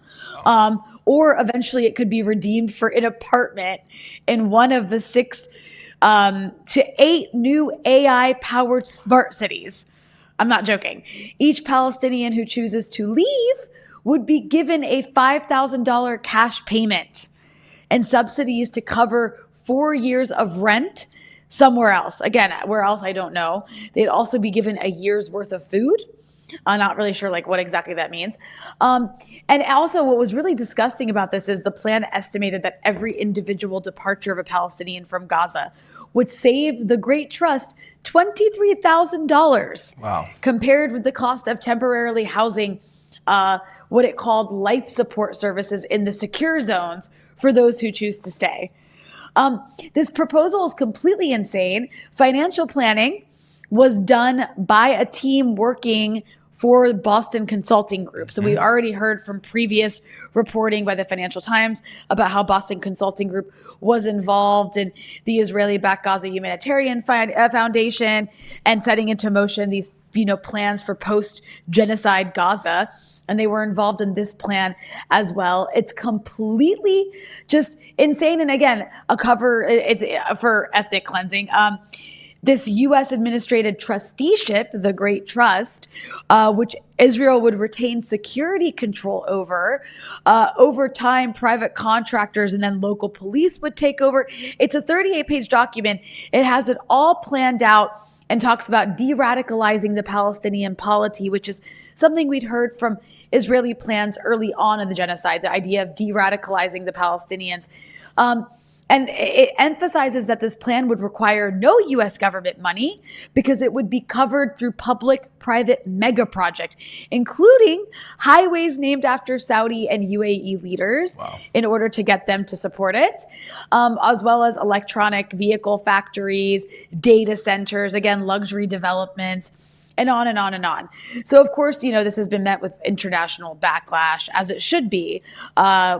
Or eventually it could be redeemed for an apartment in one of the 6 to 8 new AI-powered smart cities. I'm not joking. Each Palestinian who chooses to leave would be given a $5,000 cash payment and subsidies to cover 4 years of rent somewhere else. Again, where else, I don't know. They'd also be given a year's worth of food. I'm not really sure what exactly that means. And also what was really disgusting about this is the plan estimated that every individual departure of a Palestinian from Gaza would save the Great Trust $23,000.
Wow. Compared
with the cost of temporarily housing what it called life support services in the secure zones for those who choose to stay. This proposal is completely insane. Financial planning was done by a team working for Boston Consulting Group. So we already heard from previous reporting by the Financial Times about how Boston Consulting Group was involved in the Israeli-backed Gaza Humanitarian Foundation and setting into motion these plans for post-genocide Gaza. And they were involved in this plan as well. It's completely just insane. And again, a cover it's for ethnic cleansing. This U.S. administrated trusteeship, the Great Trust, which Israel would retain security control over. Over time, private contractors and then local police would take over. It's a 38-page document. It has it all planned out and talks about de-radicalizing the Palestinian polity, which is something we'd heard from Israeli plans early on in the genocide, the idea of de-radicalizing the Palestinians. And it emphasizes that this plan would require no U.S. government money because it would be covered through public-private mega project, including highways named after Saudi and UAE leaders in order to get them to support it, as well as electronic vehicle factories, data centers, again, luxury developments, and on and on and on. So, of course, this has been met with international backlash, as it should be,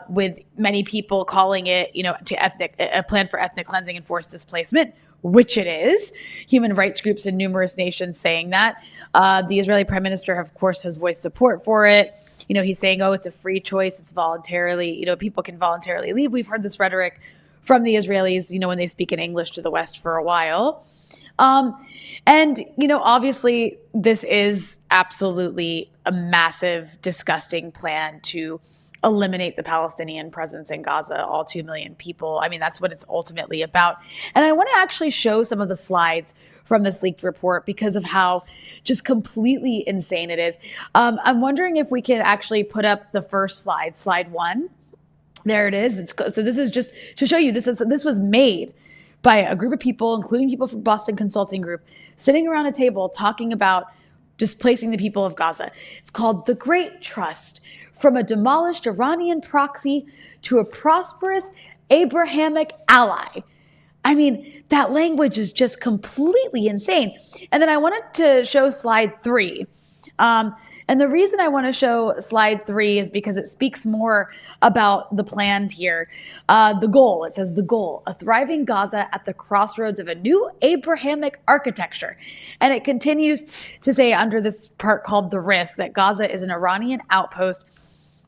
with many people calling it, a plan for ethnic cleansing and forced displacement, which it is. Human rights groups in numerous nations saying that. The Israeli prime minister, of course, has voiced support for it. He's saying, it's a free choice. It's voluntarily, people can voluntarily leave. We've heard this rhetoric from the Israelis, when they speak in English to the West for a while. And obviously this is absolutely a massive, disgusting plan to eliminate the Palestinian presence in Gaza, all 2 million people. I mean, that's what it's ultimately about. And I want to actually show some of the slides from this leaked report because of how just completely insane it is. I'm wondering if we can actually put up the first slide, slide 1. There it is. So this is just to show you, this was made by a group of people, including people from Boston Consulting Group, sitting around a table talking about displacing the people of Gaza. It's called The Great Trust, from a demolished Iranian proxy to a prosperous Abrahamic ally. I mean, that language is just completely insane. And then I wanted to show slide 3. And the reason I want to show slide 3 is because it speaks more about the plans here. The goal, it says the goal, a thriving Gaza at the crossroads of a new Abrahamic architecture. And it continues to say under this part called the risk that Gaza is an Iranian outpost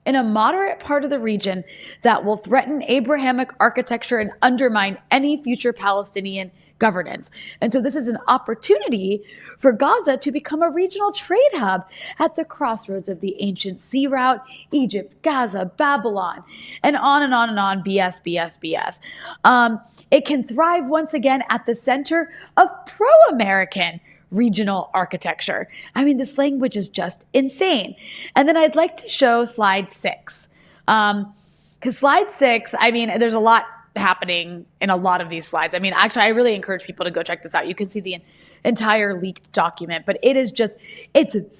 in a moderate part of the region that will threaten Abrahamic architecture and undermine any future Palestinian governance. And so this is an opportunity for Gaza to become a regional trade hub at the crossroads of the ancient sea route, Egypt, Gaza, Babylon, and on and on and on, BS, BS, BS. It can thrive once again at the center of pro-American regional architecture. I mean, this language is just insane. And then I'd like to show slide 6. Because slide 6, I mean, there's a lot happening in a lot of these slides. I mean, actually, I really encourage people to go check this out. You can see the entire leaked document, but it's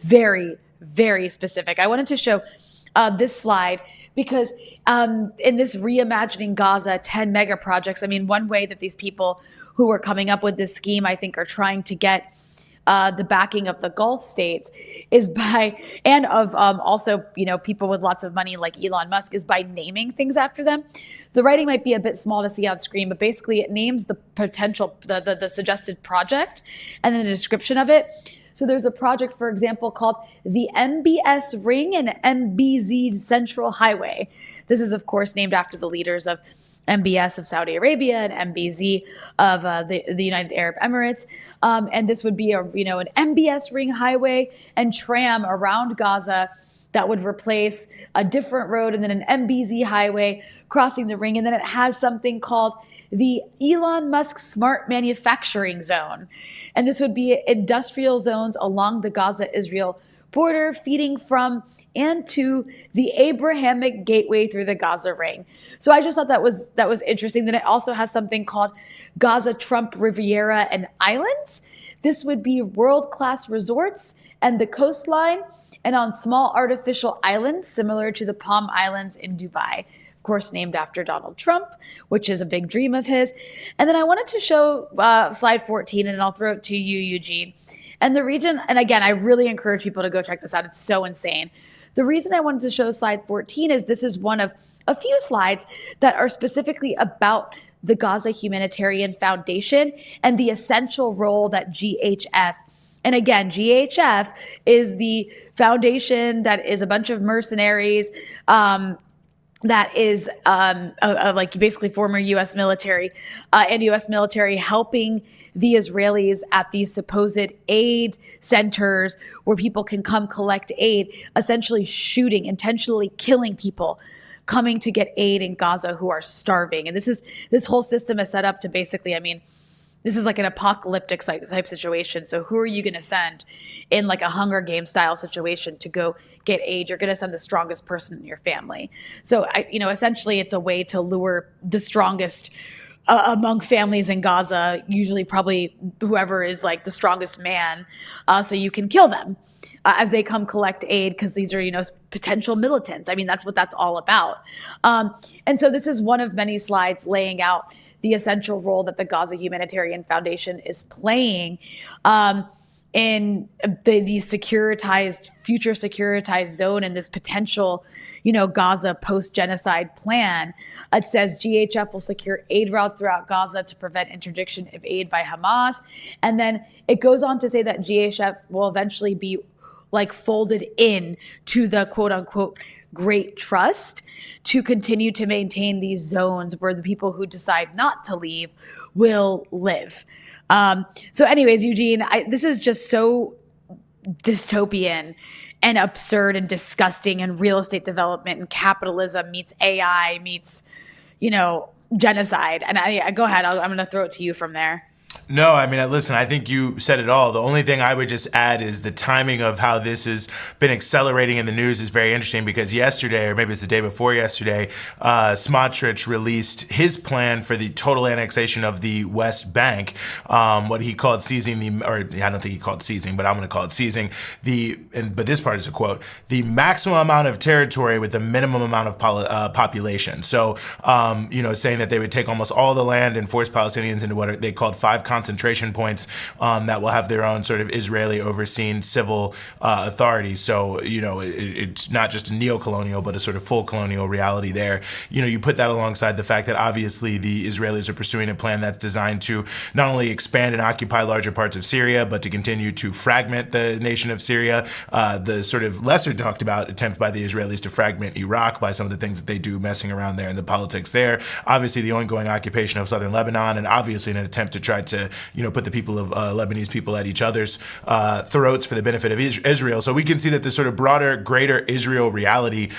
very, very specific. I wanted to show this slide because in this reimagining Gaza 10 mega projects, I mean, one way that these people who are coming up with this scheme, I think, are trying to get the backing of the Gulf states is by, and of also, people with lots of money like Elon Musk, is by naming things after them. The writing might be a bit small to see on screen, but basically it names the potential, the suggested project and then the description of it. So there's a project, for example, called the MBS Ring and MBZ Central Highway. This is, of course, named after the leaders of MBS of Saudi Arabia and MBZ of the United Arab Emirates. And this would be an MBS ring highway and tram around Gaza that would replace a different road and then an MBZ highway crossing the ring. And then it has something called the Elon Musk Smart Manufacturing Zone. And this would be industrial zones along the Gaza-Israel border feeding from and to the Abrahamic gateway through the Gaza Ring. So I just thought that was interesting. Then it also has something called Gaza Trump Riviera and Islands. This would be world-class resorts and the coastline and on small artificial islands similar to the Palm Islands in Dubai. Of course, named after Donald Trump, which is a big dream of his. And then I wanted to show slide 14, and then I'll throw it to you, Eugene. And the region, and again, I really encourage people to go check this out. It's so insane. The reason I wanted to show slide 14 is this is one of a few slides that are specifically about the Gaza Humanitarian Foundation and the essential role that GHF, and again, GHF is the foundation that is a bunch of mercenaries, that is like basically former U.S. military and U.S. military helping the Israelis at these supposed aid centers where people can come collect aid, essentially shooting, intentionally killing people coming to get aid in Gaza who are starving. And this whole system is set up to basically, I mean, this is like an apocalyptic type situation. So who are you going to send in like a Hunger Games style situation to go get aid? You're going to send the strongest person in your family. So, essentially it's a way to lure the strongest among families in Gaza, usually probably whoever is like the strongest man, so you can kill them as they come collect aid because these are, potential militants. I mean, that's what that's all about. And so this is one of many slides laying out the essential role that the Gaza Humanitarian Foundation is playing in these future securitized zone and this potential, Gaza post-genocide plan. It says GHF will secure aid routes throughout Gaza to prevent interdiction of aid by Hamas. And then it goes on to say that GHF will eventually be folded in to the quote unquote Great Trust to continue to maintain these zones where the people who decide not to leave will live. So anyways, Eugene, this is just so dystopian and absurd and disgusting, and real estate development and capitalism meets AI meets, genocide. And I go ahead. I'm going to throw it to you from there.
No, I mean, listen, I think you said it all. The only thing I would just add is the timing of how this has been accelerating in the news is very interesting, because yesterday, or maybe it's the day before yesterday, Smotrich released his plan for the total annexation of the West Bank, what he called seizing I don't think he called seizing, but I'm going to call it seizing but this part is a quote, the maximum amount of territory with the minimum amount of population. So, saying that they would take almost all the land and force Palestinians into what they called 5 concentration points that will have their own sort of Israeli overseen civil authorities. So, it's not just a neo-colonial, but a sort of full colonial reality there. You put that alongside the fact that obviously the Israelis are pursuing a plan that's designed to not only expand and occupy larger parts of Syria, but to continue to fragment the nation of Syria. The sort of lesser talked about attempt by the Israelis to fragment Iraq by some of the things that they do messing around there in the politics there. Obviously, the ongoing occupation of southern Lebanon, and obviously an attempt to try to put the people of Lebanese people at each other's throats for the benefit of Israel. So we can see that the sort of broader, greater Israel reality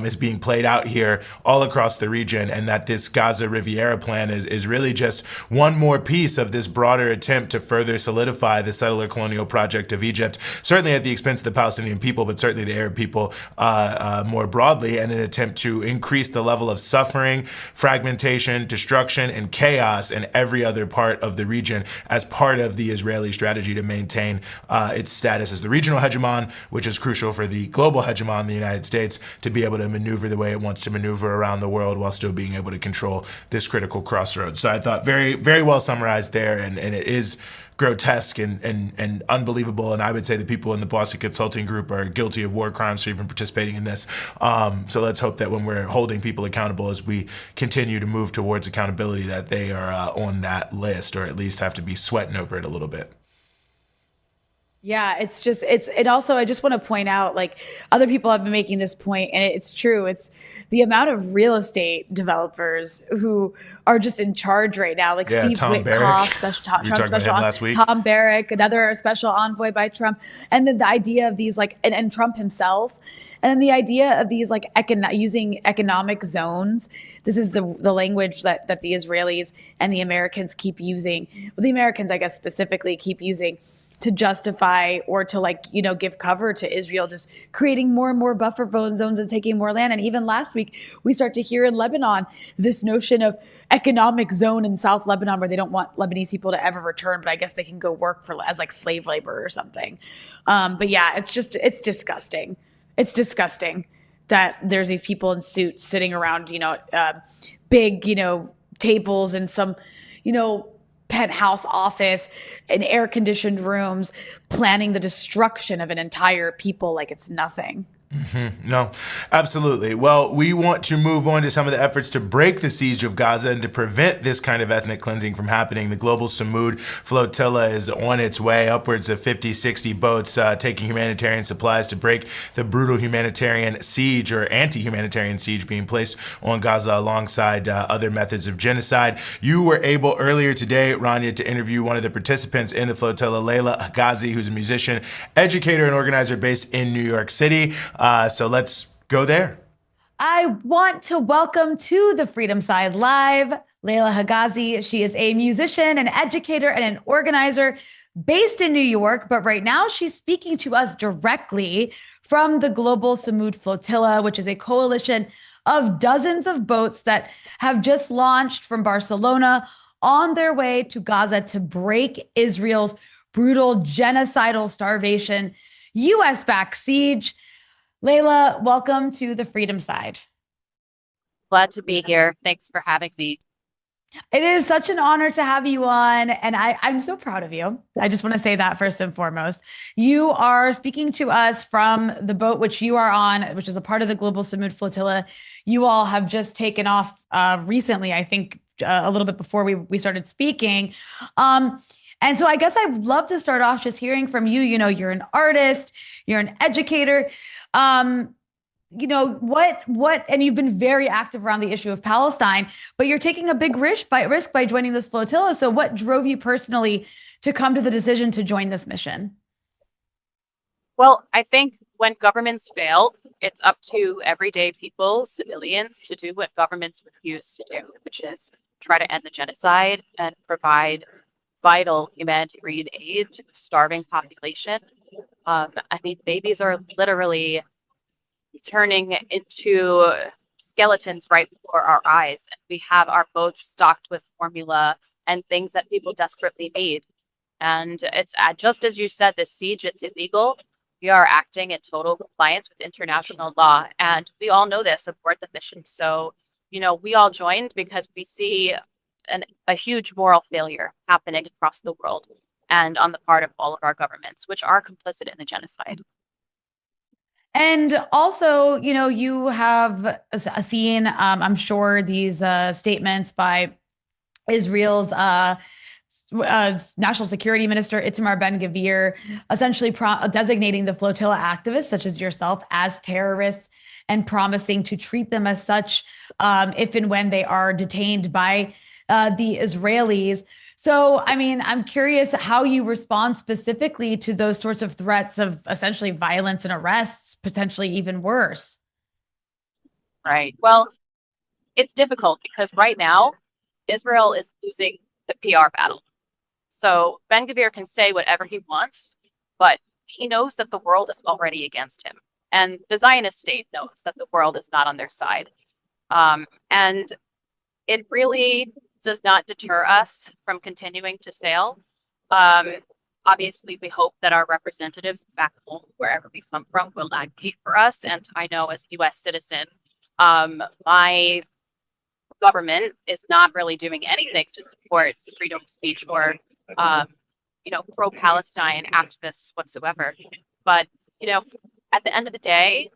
is being played out here all across the region, and that this Gaza Riviera plan is really just one more piece of this broader attempt to further solidify the settler colonial project of Egypt, certainly at the expense of the Palestinian people, but certainly the Arab people more broadly, and an attempt to increase the level of suffering, fragmentation, destruction, and chaos in every other part of the region as part of the Israeli strategy to maintain its status as the regional hegemon, which is crucial for the global hegemon, the United States, to be able to maneuver the way it wants to maneuver around the world while still being able to control this critical crossroads. So I thought very, very well summarized there, and it is grotesque and unbelievable. And I would say the people in the Boston Consulting Group are guilty of war crimes for even participating in this. So let's hope that when we're holding people accountable as we continue to move towards accountability, that they are on that list, or at least have to be sweating over it a little bit.
Yeah, it also, I just want to point out, other people have been making this point, and it's true. It's the amount of real estate developers who are just in charge right now, Steve
Tom
Witkoff, Tom Barrack, another special envoy by Trump. And then the idea of these, and Trump himself, and then the idea of these, using economic zones. This is the language that the Israelis and the Americans keep using. Well, the Americans, I guess, specifically keep using to justify or to give cover to Israel, just creating more and more buffer zones and taking more land. And even last week, we start to hear in Lebanon this notion of economic zone in South Lebanon where they don't want Lebanese people to ever return, but I guess they can go work as slave labor or something. But yeah, it's disgusting. It's disgusting that there's these people in suits sitting around, big, tables and some, penthouse office in air-conditioned rooms, planning the destruction of an entire people like it's nothing.
Mm-hmm. No, absolutely. Well, we want to move on to some of the efforts to break the siege of Gaza and to prevent this kind of ethnic cleansing from happening. The global Samud flotilla is on its way, upwards of 50, 60 boats taking humanitarian supplies to break the brutal humanitarian siege, or anti-humanitarian siege, being placed on Gaza alongside other methods of genocide. You were able earlier today, Rania, to interview one of the participants in the flotilla, Layla Higazi, who's a musician, educator, and organizer based in New York City. So let's go there.
I want to welcome to the Freedom Side Live, Layla Higazi. She is a musician, an educator, and an organizer based in New York, but right now she's speaking to us directly from the Global Samud Flotilla, which is a coalition of dozens of boats that have just launched from Barcelona on their way to Gaza to break Israel's brutal genocidal starvation, US-backed siege. Layla, welcome to the Freedom Side.
Glad to be here. Thanks for having me.
It is such an honor to have you on, and I'm so proud of you. I just want to say that first and foremost. You are speaking to us from the boat which you are on, which is a part of the Global Samud Flotilla. You all have just taken off recently, I think a little bit before we started speaking. And so I guess I'd love to start off just hearing from you. You know, you're an artist, you're an educator. You know, and you've been very active around the issue of Palestine, but you're taking a big risk by joining this flotilla. So what drove you personally to come to the decision to join this mission?
Well, I think when governments fail, it's up to everyday people, civilians, to do what governments refuse to do, which is try to end the genocide and provide vital humanitarian aid to a starving population. I mean, babies are literally turning into skeletons right before our eyes. And we have our boats stocked with formula and things that people desperately need. And it's just as you said, this siege, it's illegal. We are acting in total compliance with international law. And we all know this aboard the mission. So, you know, we all joined because we see a huge moral failure happening across the world and on the part of all of our governments, which are complicit in the genocide.
And also, you know, you have seen, I'm sure, these statements by Israel's National Security Minister Itamar Ben-Gvir, essentially designating the flotilla activists, such as yourself, as terrorists and promising to treat them as such if and when they are detained by the Israelis. So, I mean, I'm curious how you respond specifically to those sorts of threats of essentially violence and arrests, potentially even worse.
Right. Well, it's difficult because right now, Israel is losing the PR battle. So Ben-Gvir can say whatever he wants, but he knows that the world is already against him. And the Zionist state knows that the world is not on their side. And it really does not deter us from continuing to sail. Obviously, we hope that our representatives back home, wherever we come from, will advocate for us. And I know as a U.S. citizen, my government is not really doing anything to support freedom of speech or, you know, pro-Palestine activists whatsoever. But, you know, at the end of the day,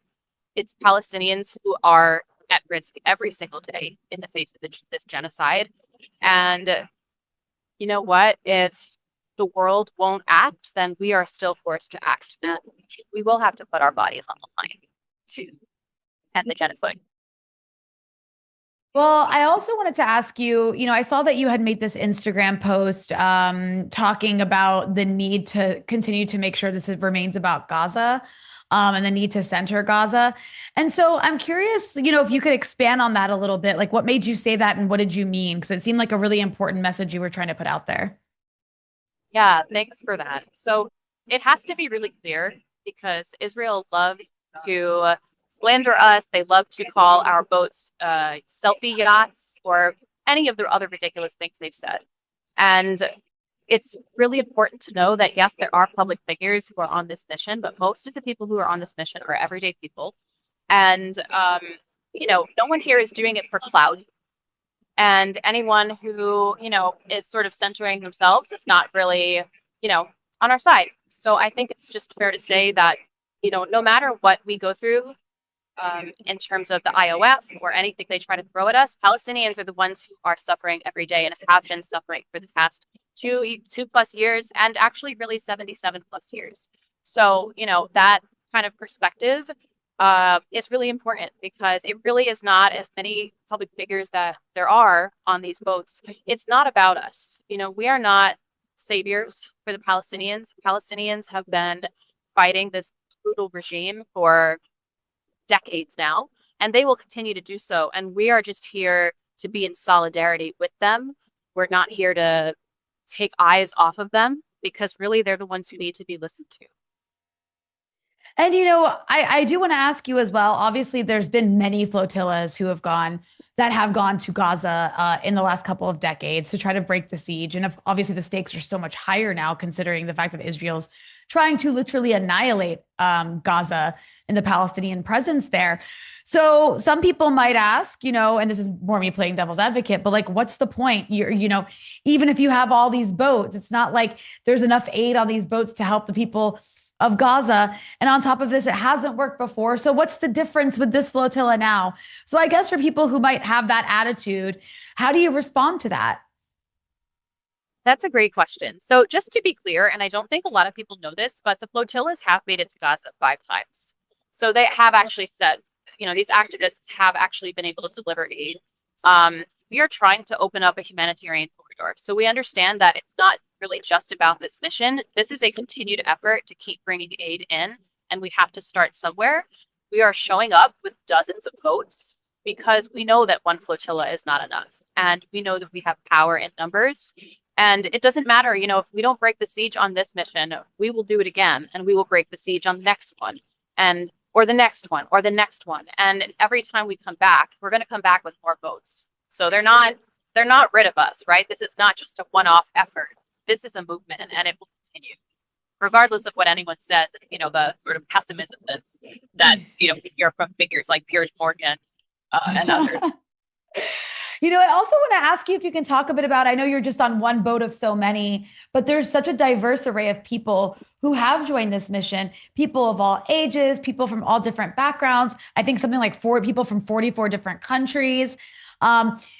it's Palestinians who are at risk every single day in the face of this genocide. And you know what? If the world won't act, then we are still forced to act. And we will have to put our bodies on the line to end the genocide.
Well, I also wanted to ask you, you know, I saw that you had made this Instagram post talking about the need to continue to make sure this remains about Gaza and the need to center Gaza. And so I'm curious, you know, if you could expand on that a little bit, like what made you say that and what did you mean? Because it seemed like a really important message you were trying to put out there.
Yeah, thanks for that. So it has to be really clear because Israel loves to slander us. They love to call our boats selfie yachts or any of the other ridiculous things they've said. And it's really important to know that, yes, there are public figures who are on this mission, but most of the people who are on this mission are everyday people. And, you know, no one here is doing it for clout. And anyone who, you know, is sort of centering themselves is not really, you know, on our side. So I think it's just fair to say that, you know, no matter what we go through in terms of the IOF or anything they try to throw at us, Palestinians are the ones who are suffering every day and have been suffering for the past two plus years and actually really 77 plus years. So, you know, that kind of perspective is really important because it really is not as many public figures that there are on these boats. It's not about us. You know, we are not saviors for the Palestinians. Palestinians have been fighting this brutal regime for decades now, and they will continue to do so. And we are just here to be in solidarity with them. We're not here to take eyes off of them because really they're the ones who need to be listened to.
And, you know, I do want to ask you as well. Obviously, there's been many flotillas who have gone to Gaza in the last couple of decades to try to break the siege. And obviously, the stakes are so much higher now, considering the fact that Israel's trying to literally annihilate Gaza and the Palestinian presence there. So some people might ask, and this is more me playing devil's advocate, but like, what's the point? Even if you have all these boats, it's not like there's enough aid on these boats to help the people of Gaza. And on top of this, it hasn't worked before. So what's the difference with this flotilla now? So I guess for people who might have that attitude, how do you respond to that?
That's a great question. So just to be clear, and I don't think a lot of people know this, but the flotillas have made it to Gaza 5 times. So they have actually said, these activists have actually been able to deliver aid. We are trying to open up a humanitarian corridor. So we understand that it's not really just about this mission. This is a continued effort to keep bringing aid in, and we have to start somewhere. We are showing up with dozens of boats because we know that one flotilla is not enough. And we know that we have power in numbers. And it doesn't matter, if we don't break the siege on this mission, we will do it again, and we will break the siege on the next one, or the next one, or the next one. And every time we come back, we're going to come back with more boats. So they're not rid of us, right? This is not just a one-off effort. This is a movement, and it will continue, regardless of what anyone says. The sort of pessimism that we hear from figures like Piers Morgan and others.
I also want to ask you if you can talk a bit about, I know you're just on one boat of so many, but there's such a diverse array of people who have joined this mission, people of all ages, people from all different backgrounds. I think something like 4 people from 44 different countries,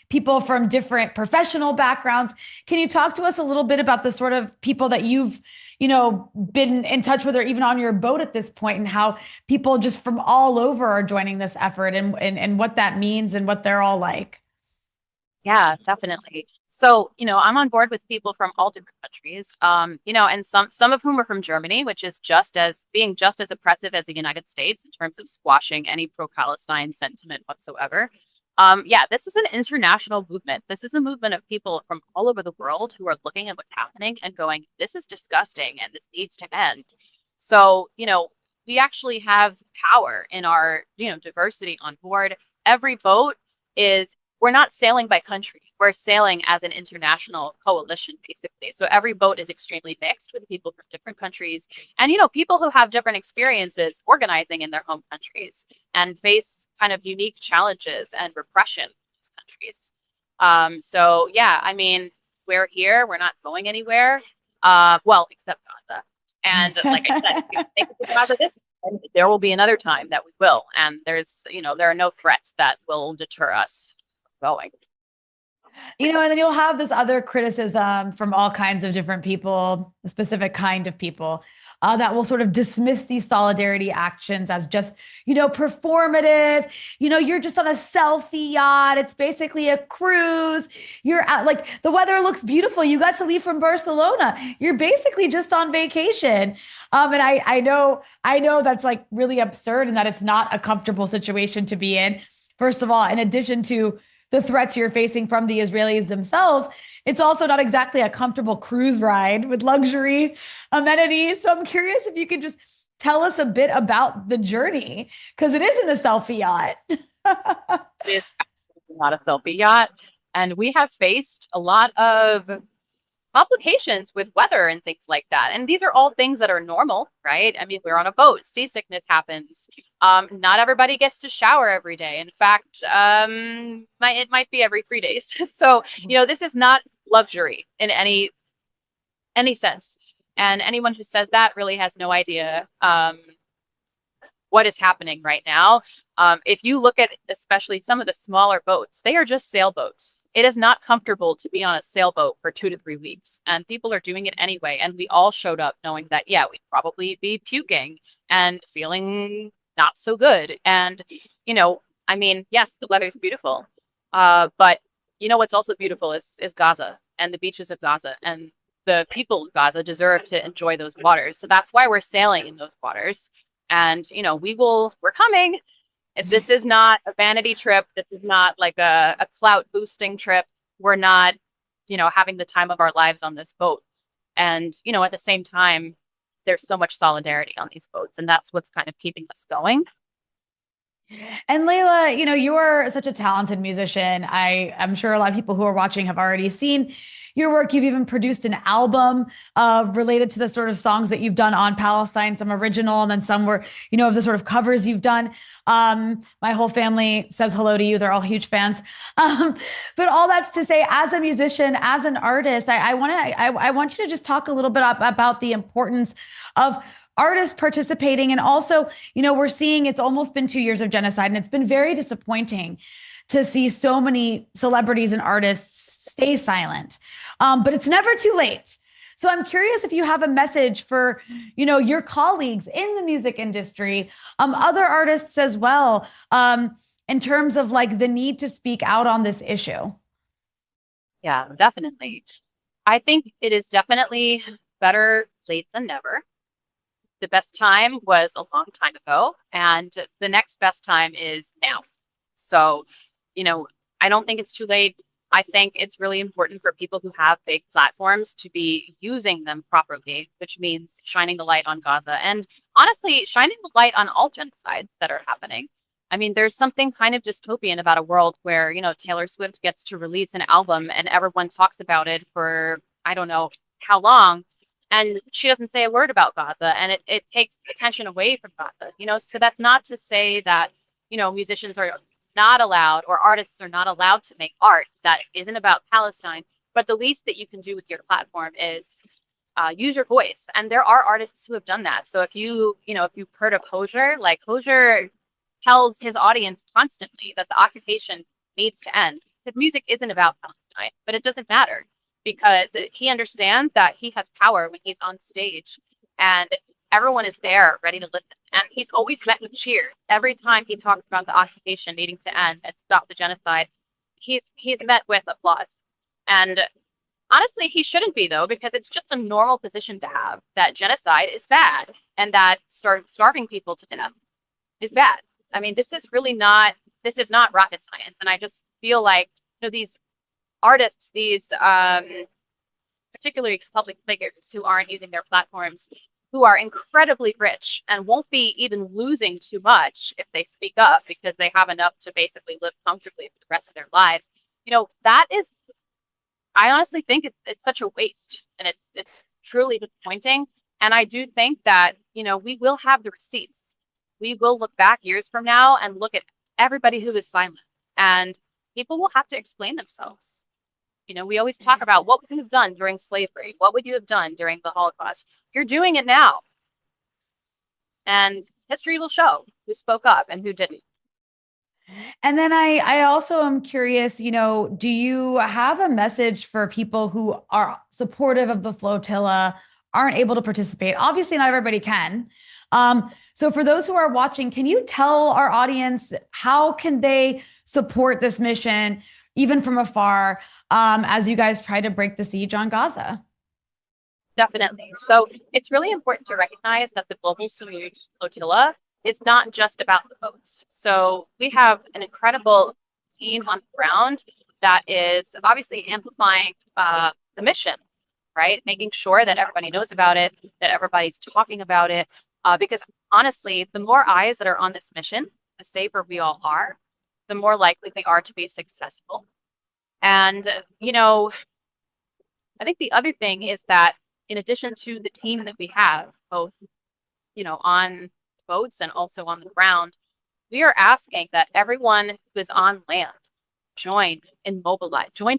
people from different professional backgrounds. Can you talk to us a little bit about the sort of people that you've, been in touch with or even on your boat at this point, and how people just from all over are joining this effort and what that means and what they're all like?
Yeah, definitely. So, I'm on board with people from all different countries, and some of whom are from Germany, which is being just as oppressive as the United States in terms of squashing any pro-Palestine sentiment whatsoever. This is an international movement. This is a movement of people from all over the world who are looking at what's happening and going, this is disgusting and this needs to end. So, we actually have power in our, diversity on board. Every boat we're not sailing by country. We're sailing as an international coalition, basically. So every boat is extremely mixed with people from different countries and, people who have different experiences organizing in their home countries and face kind of unique challenges and repression in those countries. We're here. We're not going anywhere. Except Gaza. And like I said, if we make it to Gaza this time, there will be another time that we will. And there are no threats that will deter us going.
And then you'll have this other criticism from all kinds of different people, a specific kind of people, that will sort of dismiss these solidarity actions as just, performative. You're just on a selfie yacht. It's basically a cruise. You're out, like, the weather looks beautiful. You got to leave from Barcelona. You're basically just on vacation. And I know that's like really absurd and that it's not a comfortable situation to be in. First of all, in addition to the threats you're facing from the Israelis themselves, it's also not exactly a comfortable cruise ride with luxury amenities. So I'm curious if you could just tell us a bit about the journey, because it isn't a selfie yacht.
It is absolutely not a selfie yacht. And we have faced a lot of complications with weather and things like that. And these are all things that are normal, right? I mean, we're on a boat. Seasickness happens. Not everybody gets to shower every day. In fact, it might be every 3 days. So, this is not luxury in any sense. And anyone who says that really has no idea what is happening right now. If you look at especially some of the smaller boats, they are just sailboats. It is not comfortable to be on a sailboat for 2 to 3 weeks, and people are doing it anyway. And we all showed up knowing that, we'd probably be puking and feeling not so good. And, yes, the weather is beautiful. But what's also beautiful is Gaza and the beaches of Gaza, and the people of Gaza deserve to enjoy those waters. So that's why we're sailing in those waters. And, we're coming. This is not a vanity trip. This is not like a clout boosting trip. We're not, having the time of our lives on this boat. And, at the same time, there's so much solidarity on these boats. And that's what's kind of keeping us going.
And Layla, you're such a talented musician. I'm sure a lot of people who are watching have already seen your work. You've even produced an album related to the sort of songs that you've done on Palestine, some original, and then some were, of the sort of covers you've done. My whole family says hello to you. They're all huge fans. But all that's to say, as a musician, as an artist, I want you to just talk a little bit about the importance of artists participating. And also, we're seeing it's almost been 2 years of genocide, and it's been very disappointing to see so many celebrities and artists stay silent. But it's never too late. So I'm curious if you have a message for, your colleagues in the music industry, other artists as well, in terms of like the need to speak out on this issue.
Yeah, definitely. I think it is definitely better late than never. The best time was a long time ago, and the next best time is now. So, I don't think it's too late. I think it's really important for people who have big platforms to be using them properly, which means shining the light on Gaza and honestly, shining the light on all genocides that are happening. I mean, there's something kind of dystopian about a world where, Taylor Swift gets to release an album and everyone talks about it for, I don't know how long. And she doesn't say a word about Gaza, and it takes attention away from Gaza, So that's not to say that, musicians are not allowed or artists are not allowed to make art that isn't about Palestine. But the least that you can do with your platform is use your voice. And there are artists who have done that. So if you've heard of Hozier, like Hozier tells his audience constantly that the occupation needs to end. His music isn't about Palestine, but it doesn't matter, because he understands that he has power when he's on stage and everyone is there ready to listen. And he's always met with cheers. Every time he talks about the occupation needing to end and stop the genocide, he's met with applause. And honestly, he shouldn't be, though, because it's just a normal position to have, that genocide is bad and that starving people to death is bad. I mean, this is not rocket science. And I just feel like, these artists, these particularly public figures who aren't using their platforms, who are incredibly rich and won't be even losing too much if they speak up because they have enough to basically live comfortably for the rest of their lives. That is, I honestly think it's such a waste, and it's truly disappointing. And I do think that, we will have the receipts. We will look back years from now and look at everybody who is silent, and people will have to explain themselves. We always talk about what would you have done during slavery? What would you have done during the Holocaust? You're doing it now. And history will show who spoke up and who didn't.
And then I also am curious, do you have a message for people who are supportive of the flotilla, aren't able to participate? Obviously, not everybody can. So for those who are watching, can you tell our audience how can they support this mission, even from afar, as you guys try to break the siege on Gaza?
Definitely. So it's really important to recognize that the Global Summit Flotilla is not just about the boats. So we have an incredible team on the ground that is obviously amplifying the mission, right? Making sure that everybody knows about it, that everybody's talking about it. Because honestly, the more eyes that are on this mission, the safer we all are, the more likely they are to be successful. And, I think the other thing is that in addition to the team that we have, both, on boats and also on the ground, we are asking that everyone who is on land join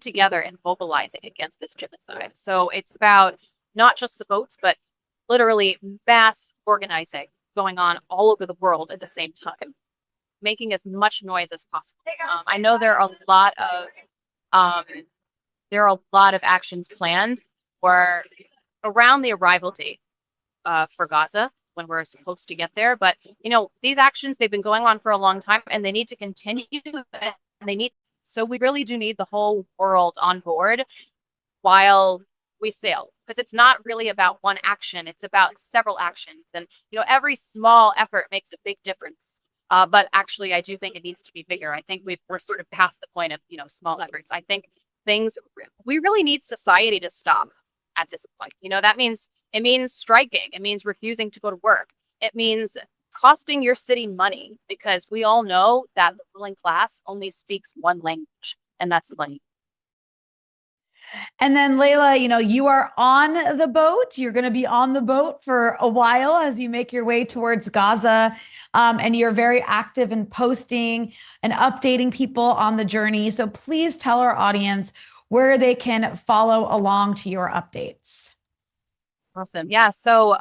together in mobilizing against this genocide. So it's about not just the boats, but literally mass organizing going on all over the world at the same time, making as much noise as possible. I know there are a lot of actions planned for around the arrival date for Gaza, when we're supposed to get there. But these actions, they've been going on for a long time, and they need to continue. And so we really do need the whole world on board while we sail, because it's not really about one action, it's about several actions. And every small effort makes a big difference. But actually, I do think it needs to be bigger. I think we're sort of past the point of small efforts. I think we really need society to stop at this point. It means striking. It means refusing to go to work. It means costing your city money, because we all know that the ruling class only speaks one language, and that's money.
And then Layla, you are on the boat. You're going to be on the boat for a while as you make your way towards Gaza. And you're very active in posting and updating people on the journey. So please tell our audience where they can follow along to your updates.
Awesome. Yeah. So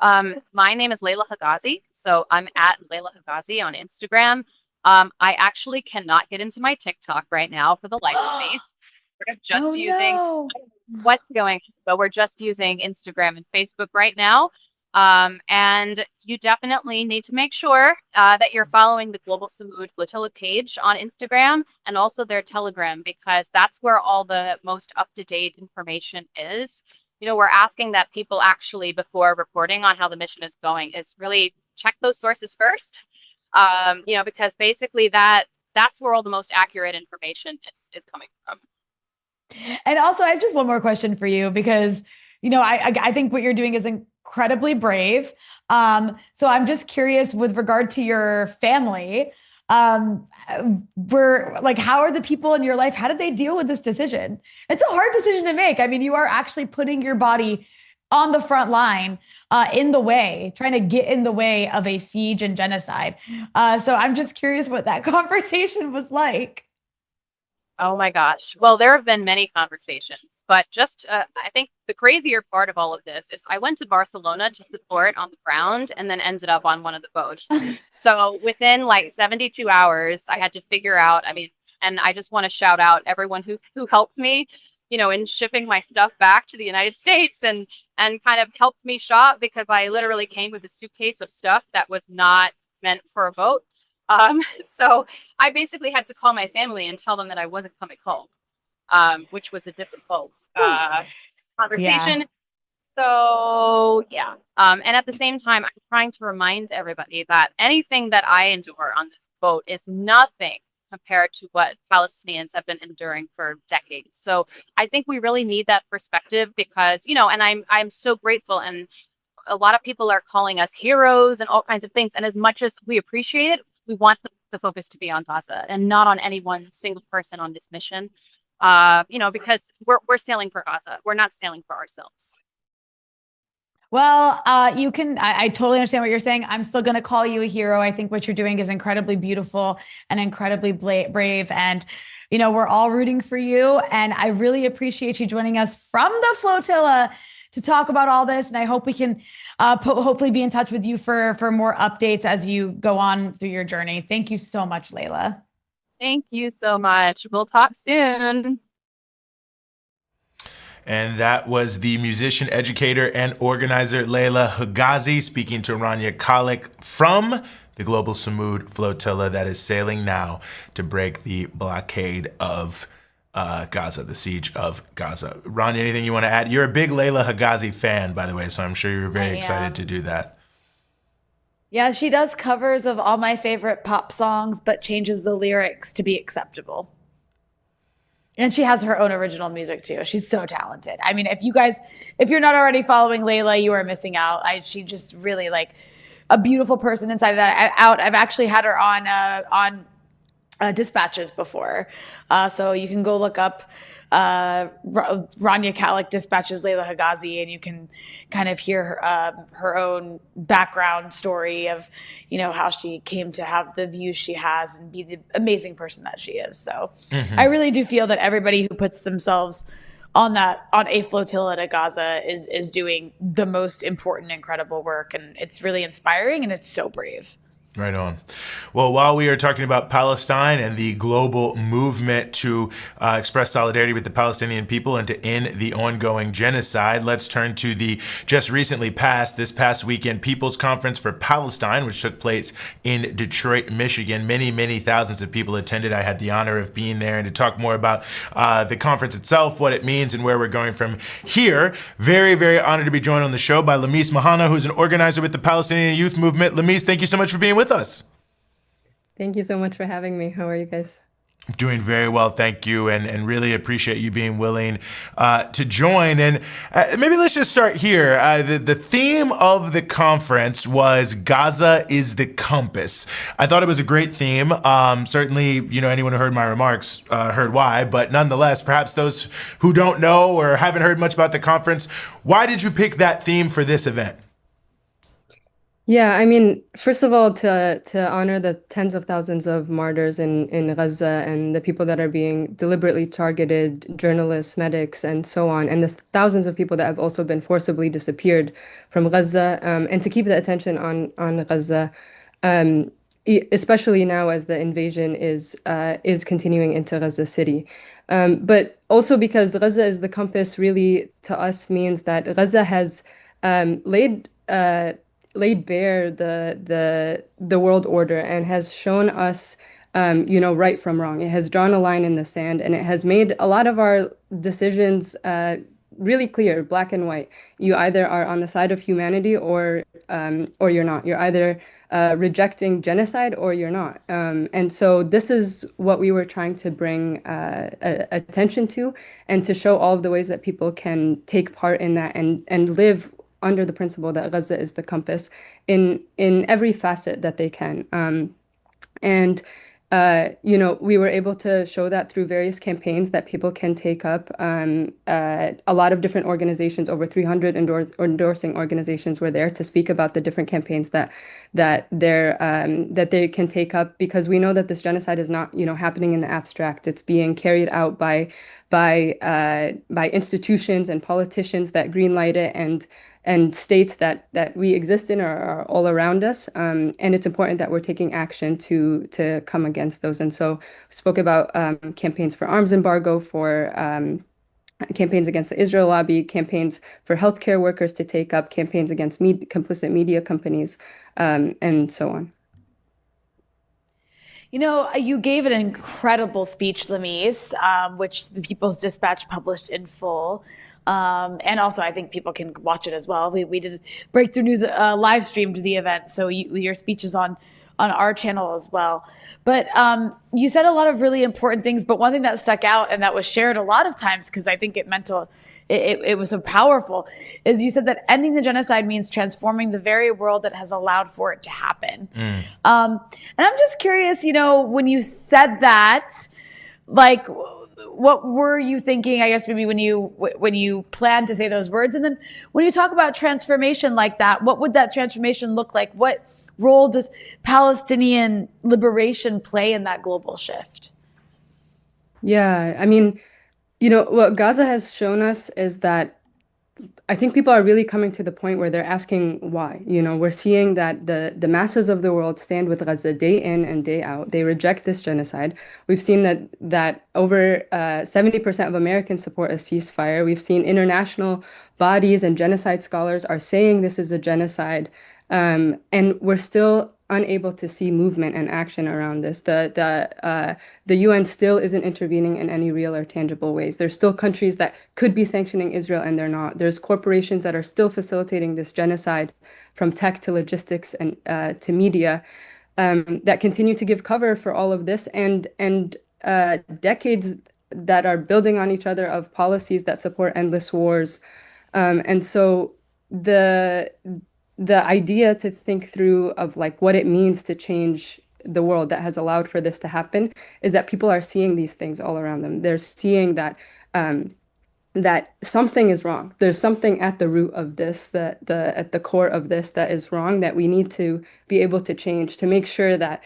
my name is Layla Higazi. So I'm at Layla Higazi on Instagram. I actually cannot get into my TikTok right now for the life space. We're just using what's going on, but we're just using Instagram and Facebook right now. And you definitely need to make sure that you're following the Global Samud Flotilla page on Instagram and also their Telegram, because that's where all the most up-to-date information is. We're asking that people actually, before reporting on how the mission is going, is really check those sources first. Because basically that's where all the most accurate information is coming from.
And also, I have just one more question for you, because, I think what you're doing is incredibly brave. So I'm just curious with regard to your family. How are the people in your life? How did they deal with this decision? It's a hard decision to make. I mean, you are actually putting your body on the front line, trying to get in the way of a siege and genocide. So I'm just curious what that conversation was like.
Oh my gosh. Well, there have been many conversations, but just I think the crazier part of all of this is I went to Barcelona to support on the ground and then ended up on one of the boats. So within like 72 hours, I had to figure out, and I just want to shout out everyone who helped me, in shipping my stuff back to the United States and kind of helped me shop, because I literally came with a suitcase of stuff that was not meant for a boat. So I basically had to call my family and tell them that I wasn't coming home, which was a difficult conversation. Yeah. So yeah. And at the same time, I'm trying to remind everybody that anything that I endure on this boat is nothing compared to what Palestinians have been enduring for decades. So I think we really need that perspective, because, and I'm so grateful, and a lot of people are calling us heroes and all kinds of things. And as much as we appreciate it, we want the focus to be on Gaza and not on any one single person on this mission, because we're sailing for Gaza. We're not sailing for ourselves.
Well, I totally understand what you're saying. I'm still going to call you a hero. I think what you're doing is incredibly beautiful and incredibly brave. And, we're all rooting for you. And I really appreciate you joining us from the flotilla to talk about all this. And I hope we can hopefully be in touch with you for more updates as you go on through your journey. Thank you so much, Layla.
Thank you so much. We'll talk soon.
And that was the musician, educator, and organizer Layla Higazi speaking to Rania Khalek from the Global Samud Flotilla that is sailing now to break the blockade of Gaza, the siege of Gaza. Rania, anything you want to add? You're a big Layla Higazi fan, by the way, so I'm sure you're very excited to do that.
Yeah, she does covers of all my favorite pop songs, but changes the lyrics to be acceptable. And she has her own original music too. She's so talented. I mean, if you're not already following Layla, you are missing out. She just really a beautiful person inside and out. I've actually had her on dispatches before. So you can go look up Rania Khalek dispatches Layla Higazi, and you can kind of hear her own background story of, how she came to have the views she has and be the amazing person that she is. So I really do feel that everybody who puts themselves on a flotilla to Gaza is doing the most important, incredible work. And it's really inspiring, and it's so brave.
Right on. Well, while we are talking about Palestine and the global movement to express solidarity with the Palestinian people and to end the ongoing genocide, let's turn to the just recently passed, this past weekend, People's Conference for Palestine, which took place in Detroit, Michigan. Many, many thousands of people attended. I had the honor of being there, and to talk more about the conference itself, what it means, and where we're going from here. Very, very honored to be joined on the show by Lamis Mahana, who's an organizer with the Palestinian Youth Movement. Lamis, thank you so much for being with us.
Thank you so much for having me. How are you guys?
Doing very well, thank you, and really appreciate you being willing to join. And maybe let's just start here. The theme of the conference was Gaza is the compass. I thought it was a great theme. Certainly, anyone who heard my remarks heard why, but nonetheless, perhaps those who don't know or haven't heard much about the conference, why did you pick that theme for this event?
Yeah, I mean, first of all, to honor the tens of thousands of martyrs in Gaza and the people that are being deliberately targeted, journalists, medics, and so on, and the thousands of people that have also been forcibly disappeared from Gaza, and to keep the attention on Gaza, especially now as the invasion is continuing into Gaza City. But also because Gaza is the compass really to us means that Gaza has laid bare the world order and has shown us right from wrong. It has drawn a line in the sand, and it has made a lot of our decisions really clear, black and white. You either are on the side of humanity or you're not. You're either rejecting genocide or you're not. And so this is what we were trying to bring attention to, and to show all of the ways that people can take part in that and live under the principle that Gaza is the compass in every facet that they can. We were able to show that through various campaigns that people can take up. A lot of different organizations, over 300 endorsing organizations were there to speak about the different campaigns that they can take up, because we know that this genocide is not, happening in the abstract. It's being carried out by institutions and politicians that greenlight it, and states that we exist in are all around us. And it's important that we're taking action to come against those. And so spoke about campaigns for arms embargo, for campaigns against the Israel lobby, campaigns for healthcare workers to take up, campaigns against complicit media companies, and so on.
You gave an incredible speech, Lamise, which the People's Dispatch published in full. And also, I think people can watch it as well. We did Breakthrough News live streamed the event, so your speech is on our channel as well. But you said a lot of really important things, but one thing that stuck out and that was shared a lot of times, because I think it was so powerful, is you said that ending the genocide means transforming the very world that has allowed for it to happen. And I'm just curious, when you said that, like, what were you thinking, I guess, maybe when you planned to say those words? And then when you talk about transformation like that, what would that transformation look like? What role does Palestinian liberation play in that global shift?
Yeah, I mean, what Gaza has shown us is that I think people are really coming to the point where they're asking why. We're seeing that the masses of the world stand with Gaza day in and day out. They reject this genocide. We've seen that over 70% of Americans support a ceasefire. We've seen international bodies and genocide scholars are saying this is a genocide. And we're still unable to see movement and action around this. The UN still isn't intervening in any real or tangible ways. There's still countries that could be sanctioning Israel and they're not. There's corporations that are still facilitating this genocide, from tech to logistics and to media, that continue to give cover for all of this, and decades that are building on each other of policies that support endless wars. And so the idea to think through of like what it means to change the world that has allowed for this to happen is that people are seeing these things all around them. They're seeing that that something is wrong. There's something at the root of this, at the core of this, that is wrong, that we need to be able to change, to make sure that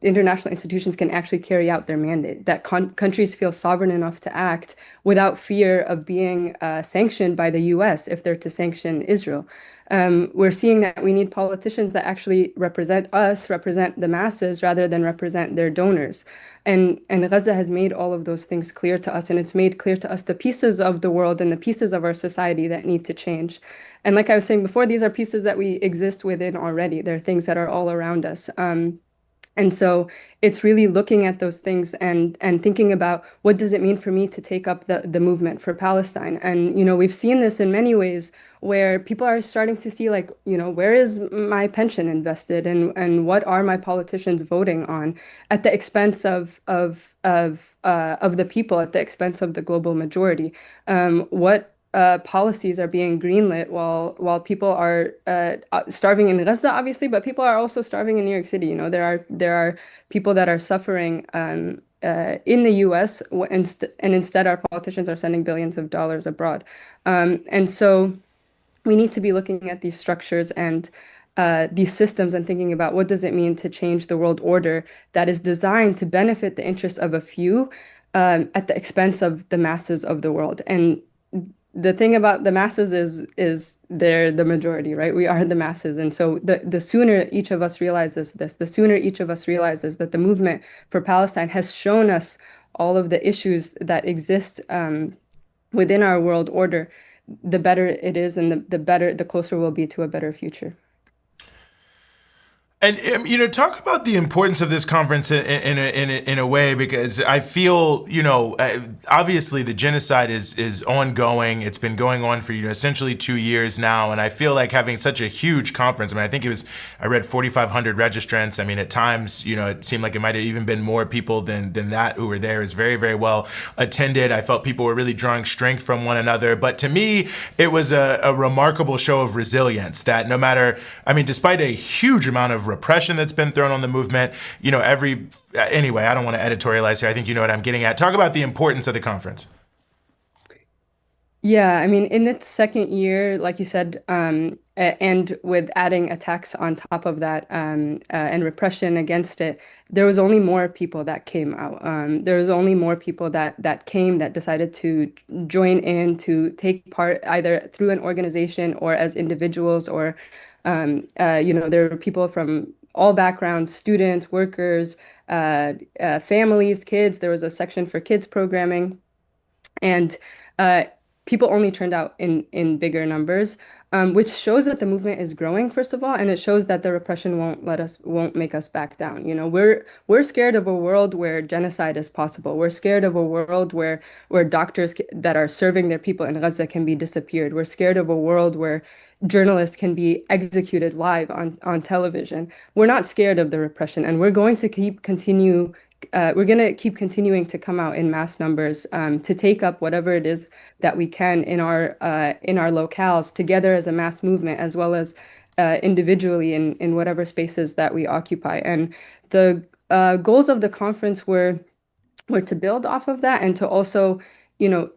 international institutions can actually carry out their mandate, that countries feel sovereign enough to act without fear of being sanctioned by the US if they're to sanction Israel. We're seeing that we need politicians that actually represent us, represent the masses, rather than represent their donors. And Gaza has made all of those things clear to us, and it's made clear to us the pieces of the world and the pieces of our society that need to change. And like I was saying before, these are pieces that we exist within already. They're things that are all around us. And so it's really looking at those things and thinking about what does it mean for me to take up the movement for Palestine. And, we've seen this in many ways where people are starting to see like, where is my pension invested and what are my politicians voting on at the expense of the people, at the expense of the global majority. What policies are being greenlit while people are starving in Gaza, obviously, but people are also starving in New York City. There are people that are suffering in the U.S. And instead our politicians are sending billions of dollars abroad. And so we need to be looking at these structures and these systems and thinking about what does it mean to change the world order that is designed to benefit the interests of a few at the expense of the masses of the world. And the thing about the masses is they're the majority, right? We are the masses. And so the sooner each of us realizes this, the sooner each of us realizes that the movement for Palestine has shown us all of the issues that exist within our world order, the better it is and the closer we'll be to a better future.
And talk about the importance of this conference in a way, because I feel obviously the genocide is ongoing. It's been going on for essentially 2 years now, and I feel like having such a huge conference. I mean, I read 4,500 registrants. I mean, at times it seemed like it might have even been more people than that who were there. It's very, very well attended. I felt people were really drawing strength from one another. But to me, it was a remarkable show of resilience. That no matter, despite a huge amount of repression that's been thrown on the movement, anyway, I don't want to editorialize here. I think you know what I'm getting at. Talk about the importance of the conference.
Yeah, in its second year, like you said, and with adding attacks on top of that, and repression against it, there was only more people that came out. There was only more people that decided to join in, to take part either through an organization or as individuals, or there were people from all backgrounds, students, workers, families, kids. There was a section for kids programming, and people only turned out in bigger numbers, which shows that the movement is growing, first of all, and it shows that the repression won't make us back down. We're scared of a world where genocide is possible. We're scared of a world where doctors that are serving their people in Gaza can be disappeared. We're scared of a world where journalists can be executed live on television. We're not scared of the repression, and we're going to keep continuing to come out in mass numbers to take up whatever it is that we can in our locales together as a mass movement, as well as individually in whatever spaces that we occupy. And the goals of the conference were to build off of that and to also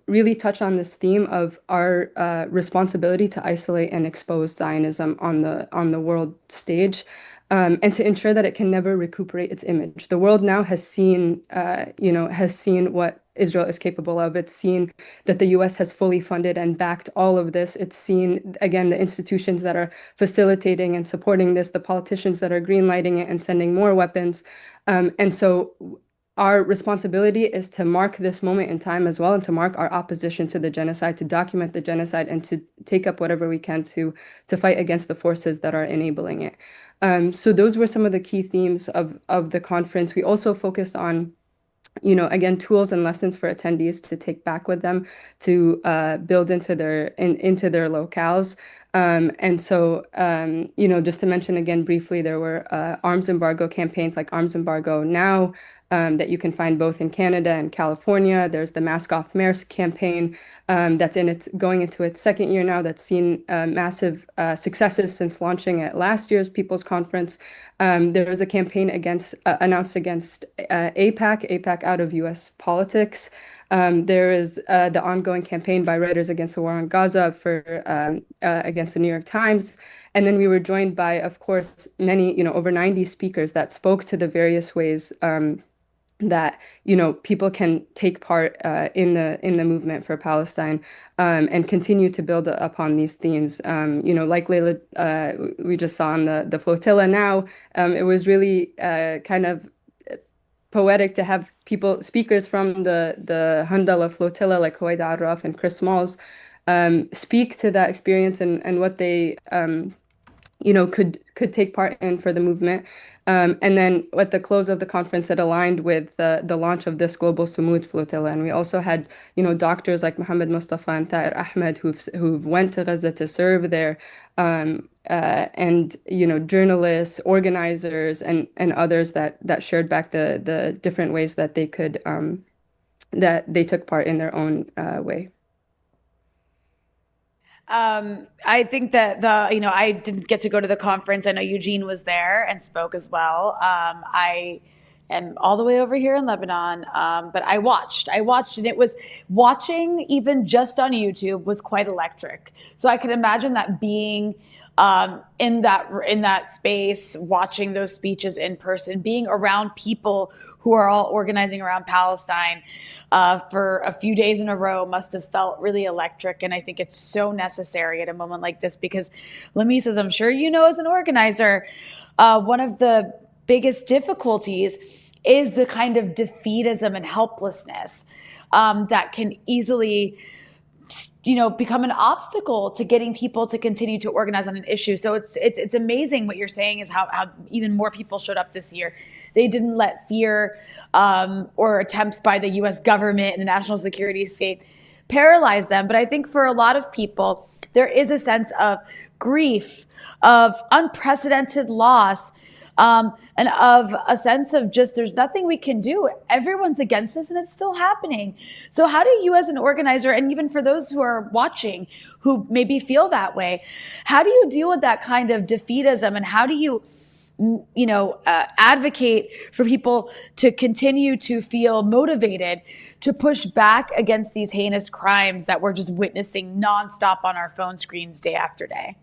really touch on this theme of our responsibility to isolate and expose Zionism on the world stage. And to ensure that it can never recuperate its image. The world now has seen what Israel is capable of. It's seen that the U.S. has fully funded and backed all of this. It's seen, again, the institutions that are facilitating and supporting this, the politicians that are greenlighting it and sending more weapons. And so our responsibility is to mark this moment in time as well, and to mark our opposition to the genocide, to document the genocide, and to take up whatever we can to fight against the forces that are enabling it. So those were some of the key themes of the conference. We also focused on, again, tools and lessons for attendees to take back with them to build into their locales. And so, just to mention again briefly, there were arms embargo campaigns like Arms Embargo Now, that you can find both in Canada and California. There's the Mask Off Maersk campaign that's going into its second year now, that's seen massive successes since launching at last year's People's Conference. There was a campaign announced against AIPAC out of U.S. politics. There is the ongoing campaign by Writers Against the War on Gaza against the New York Times. And then we were joined by, of course, many, over 90 speakers that spoke to the various ways that people can take part in the movement for Palestine, and continue to build upon these themes. Like Layla, we just saw on the flotilla now. It was really kind of poetic to have speakers from the Handala flotilla like Huwaida and Chris Smalls speak to that experience and what they could take part in for the movement. And then at the close of the conference, it aligned with the launch of this global Sumud flotilla. And we also had, doctors like Mohammed Mustafa and Tahir Ahmed who've went to Gaza to serve there, and journalists, organizers, and others that shared back the different ways that they could that they took part in their own way.
I think that I didn't get to go to the conference. I know Eugene was there and spoke as well. I am all the way over here in Lebanon, but I watched, and it was watching even just on YouTube was quite electric. So I could imagine that being in that space, watching those speeches in person, being around people who are all organizing around Palestine for a few days in a row must have felt really electric. And I think it's so necessary at a moment like this because Lamis, as I'm sure you know as an organizer, one of the biggest difficulties is the kind of defeatism and helplessness that can easily become an obstacle to getting people to continue to organize on an issue. So it's amazing what you're saying is how even more people showed up this year. They didn't let fear or attempts by the U.S. government and the national security state paralyze them. But I think for a lot of people, there is a sense of grief, of unprecedented loss, and of a sense of just there's nothing we can do. Everyone's against this and it's still happening. So how do you as an organizer, and even for those who are watching who maybe feel that way, how do you deal with that kind of defeatism, and how do you advocate for people to continue to feel motivated to push back against these heinous crimes that we're just witnessing nonstop on our phone screens day after day?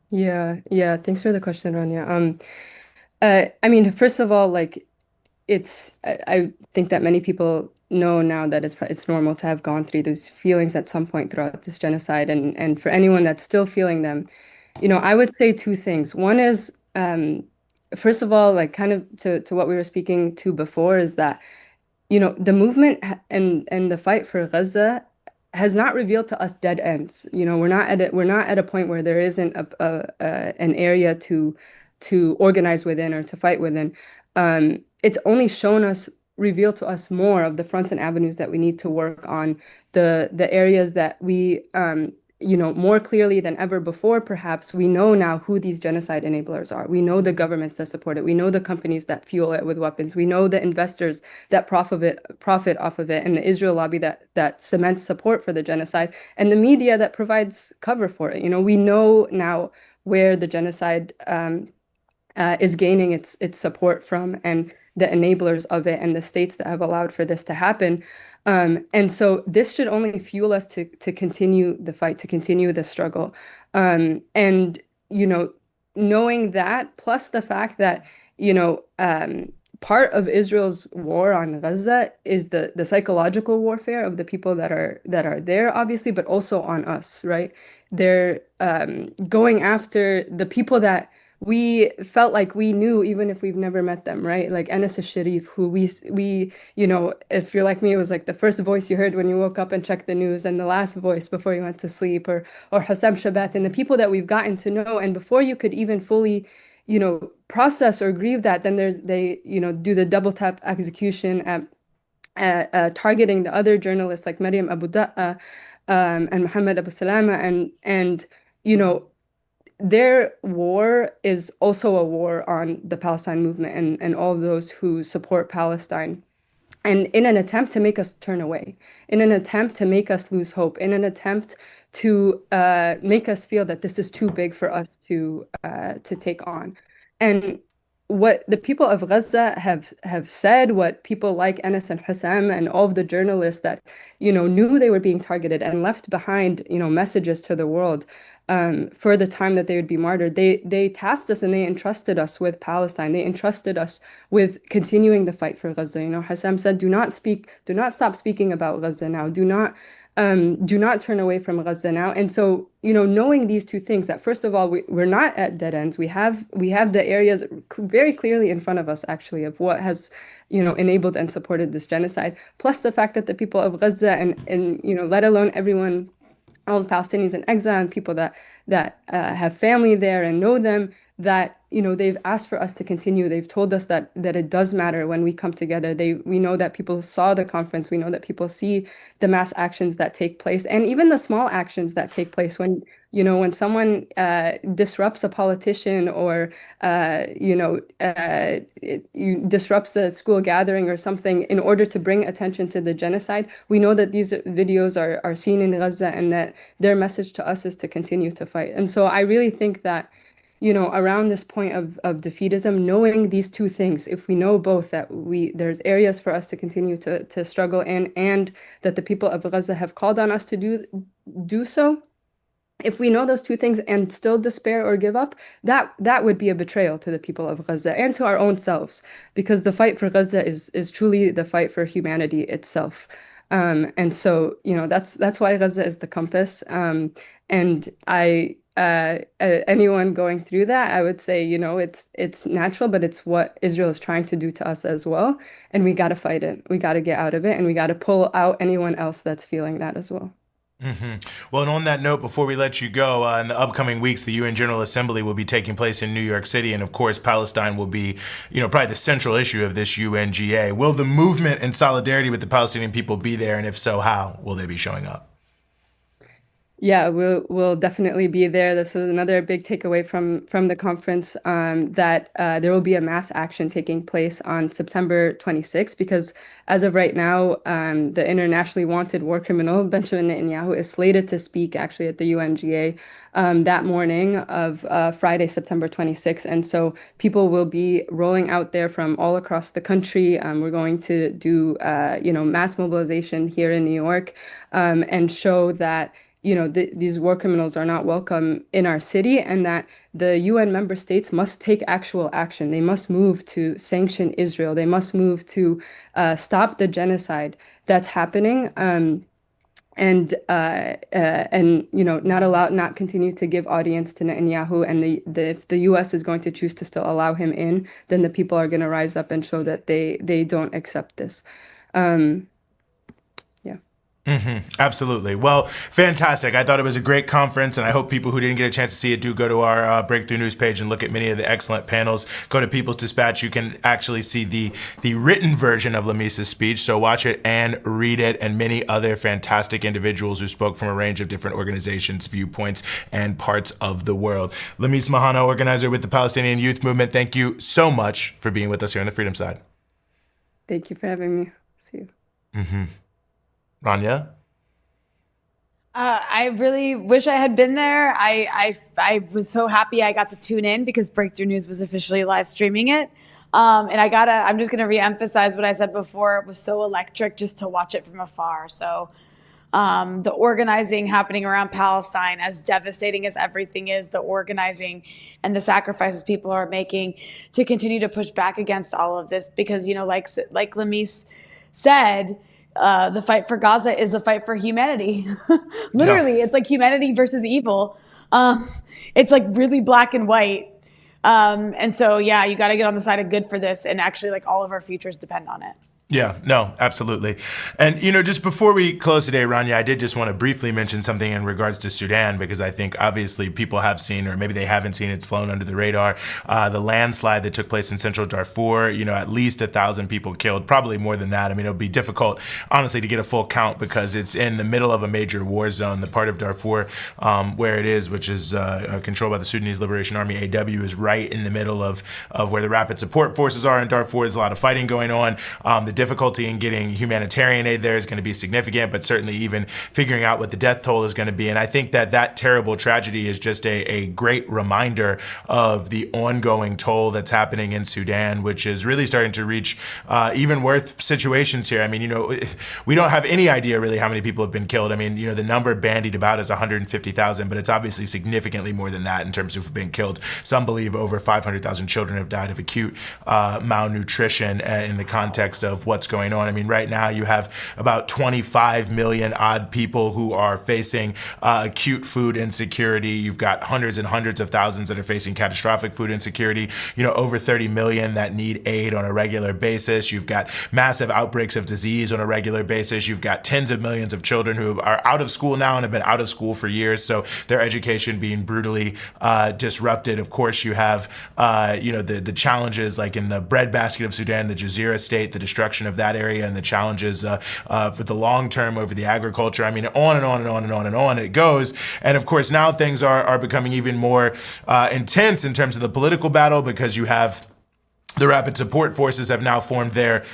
Yeah. Thanks for the question, Rania. I mean, first of all, like I think that many people know now that it's normal to have gone through those feelings at some point throughout this genocide, and for anyone that's still feeling them, I would say two things. One is, first of all, like kind of to what we were speaking to before, is that the movement and the fight for Gaza has not revealed to us dead ends. We're not at a point where there isn't an area to organize within or to fight within. It's only revealed to us more of the fronts and avenues that we need to work on, the areas that we more clearly than ever before, perhaps, we know now who these genocide enablers are. We know the governments that support it. We know the companies that fuel it with weapons. We know the investors that profit off of it, and the Israel lobby that cements support for the genocide, and the media that provides cover for it. We know now where the genocide is gaining its support from, and the enablers of it, and the states that have allowed for this to happen. And so this should only fuel us to continue the fight, to continue the struggle. And, knowing that, plus the fact that, part of Israel's war on Gaza is the psychological warfare of the people that are there, obviously, but also on us, right? They're going after the people that we felt like we knew, even if we've never met them, right? Like Anas al-Sharif, who we if you're like me, it was like the first voice you heard when you woke up and checked the news, and the last voice before you went to sleep, or Hussam Shabat, and the people that we've gotten to know, and before you could even fully, process or grieve that, then they do the double tap execution at targeting the other journalists like Maryam Abu Da'a and Muhammad Abu Salama, and their war is also a war on the Palestine movement and all those who support Palestine. And in an attempt to make us turn away, in an attempt to make us lose hope, in an attempt to make us feel that this is too big for us to take on. And what the people of Gaza have said, what people like Anas and Hussam and all of the journalists that knew they were being targeted and left behind messages to the world for the time that they would be martyred, they tasked us and they entrusted us with Palestine. They entrusted us with continuing the fight for Gaza. Hussam said, do not stop speaking about Gaza now. Do not turn away from Gaza now. And so, knowing these two things, that first of all, we're not at dead ends. We have the areas very clearly in front of us, actually, of what has, enabled and supported this genocide. Plus the fact that the people of Gaza and let alone everyone all the Palestinians in exile and people that have family there and know them, that they've asked for us to continue. They've told us that it does matter when we come together. We know that people saw the conference. We know that people see the mass actions that take place, and even the small actions that take place when someone disrupts a politician, or disrupts a school gathering or something in order to bring attention to the genocide. We know that these videos are seen in Gaza, and that their message to us is to continue to fight. And so I really think that around this point of defeatism, knowing these two things, if we know both that there's areas for us to continue to struggle in, and that the people of Gaza have called on us to do so, if we know those two things and still despair or give up, that would be a betrayal to the people of Gaza and to our own selves, because the fight for Gaza is truly the fight for humanity itself. And so, that's why Gaza is the compass. And anyone going through that, I would say, it's natural, but it's what Israel is trying to do to us as well. And we got to fight it. We got to get out of it, and we got to pull out anyone else that's feeling that as well.
Mm-hmm. Well, and on that note, before we let you go, in the upcoming weeks, the UN General Assembly will be taking place in New York City. And of course, Palestine will be, probably the central issue of this UNGA. Will the movement and solidarity with the Palestinian people be there? And if so, how will they be showing up?
Yeah, we'll definitely be there. This is another big takeaway from the conference, that there will be a mass action taking place on September 26th, because as of right now, the internationally wanted war criminal Benjamin Netanyahu is slated to speak actually at the UNGA that morning of Friday, September 26th. And so people will be rolling out there from all across the country. We're going to do mass mobilization here in New York, and show that these war criminals are not welcome in our city, and that the UN member states must take actual action. They must move to sanction Israel. They must move to stop the genocide that's happening, and not continue to give audience to Netanyahu. And if the US is going to choose to still allow him in, then the people are going to rise up and show that they don't accept this.
Mm-hmm. Absolutely. Well, fantastic. I thought it was a great conference, and I hope people who didn't get a chance to see it do go to our Breakthrough News page and look at many of the excellent panels. Go to People's Dispatch. You can actually see the written version of Lamisa's speech, so watch it and read it, and many other fantastic individuals who spoke from a range of different organizations, viewpoints, and parts of the world. Lamis Mahana, organizer with the Palestinian Youth Movement, thank you so much for being with us here on the Freedom Side.
Thank you for having me. See you.
Mm-hmm. Rania?
I really wish I had been there. I was so happy I got to tune in, because Breakthrough News was officially live streaming it. And I'm just going to reemphasize what I said before. It was so electric just to watch it from afar. So the organizing happening around Palestine, as devastating as everything is, the organizing and the sacrifices people are making to continue to push back against all of this, because, like Lamis said, the fight for Gaza is the fight for humanity. Literally, It's like humanity versus evil. It's like really black and white. And so, you got to get on the side of good for this. And actually, like, all of our futures depend on it.
Yeah, no, absolutely. And, just before we close today, Rania, I did just want to briefly mention something in regards to Sudan, because I think obviously people have seen, or maybe they haven't seen, it's flown under the radar, the landslide that took place in central Darfur, at least 1,000 people killed, probably more than that. I mean, it'll be difficult, honestly, to get a full count, because it's in the middle of a major war zone. The part of Darfur where it is, which is controlled by the Sudanese Liberation Army, AW, is right in the middle of where the rapid support forces are in Darfur. There's a lot of fighting going on. The difficulty in getting humanitarian aid there is going to be significant, but certainly even figuring out what the death toll is going to be. And I think that terrible tragedy is just a great reminder of the ongoing toll that's happening in Sudan, which is really starting to reach even worse situations here. I mean, we don't have any idea really how many people have been killed. I mean, the number bandied about is 150,000, but it's obviously significantly more than that in terms of who've been killed. Some believe over 500,000 children have died of acute malnutrition in the context of what's going on. I mean, right now you have about 25 million odd people who are facing acute food insecurity. You've got hundreds and hundreds of thousands that are facing catastrophic food insecurity, over 30 million that need aid on a regular basis. You've got massive outbreaks of disease on a regular basis. You've got tens of millions of children who are out of school now and have been out of school for years, so their education being brutally disrupted. Of course, you have the challenges like in the breadbasket of Sudan, the Jazeera state, the destruction of that area, and the challenges for the long term over the agriculture. I mean, on and on and on and on and on it goes. And of course, now things are becoming even more intense in terms of the political battle, because you have the Rapid Support Forces have now formed their,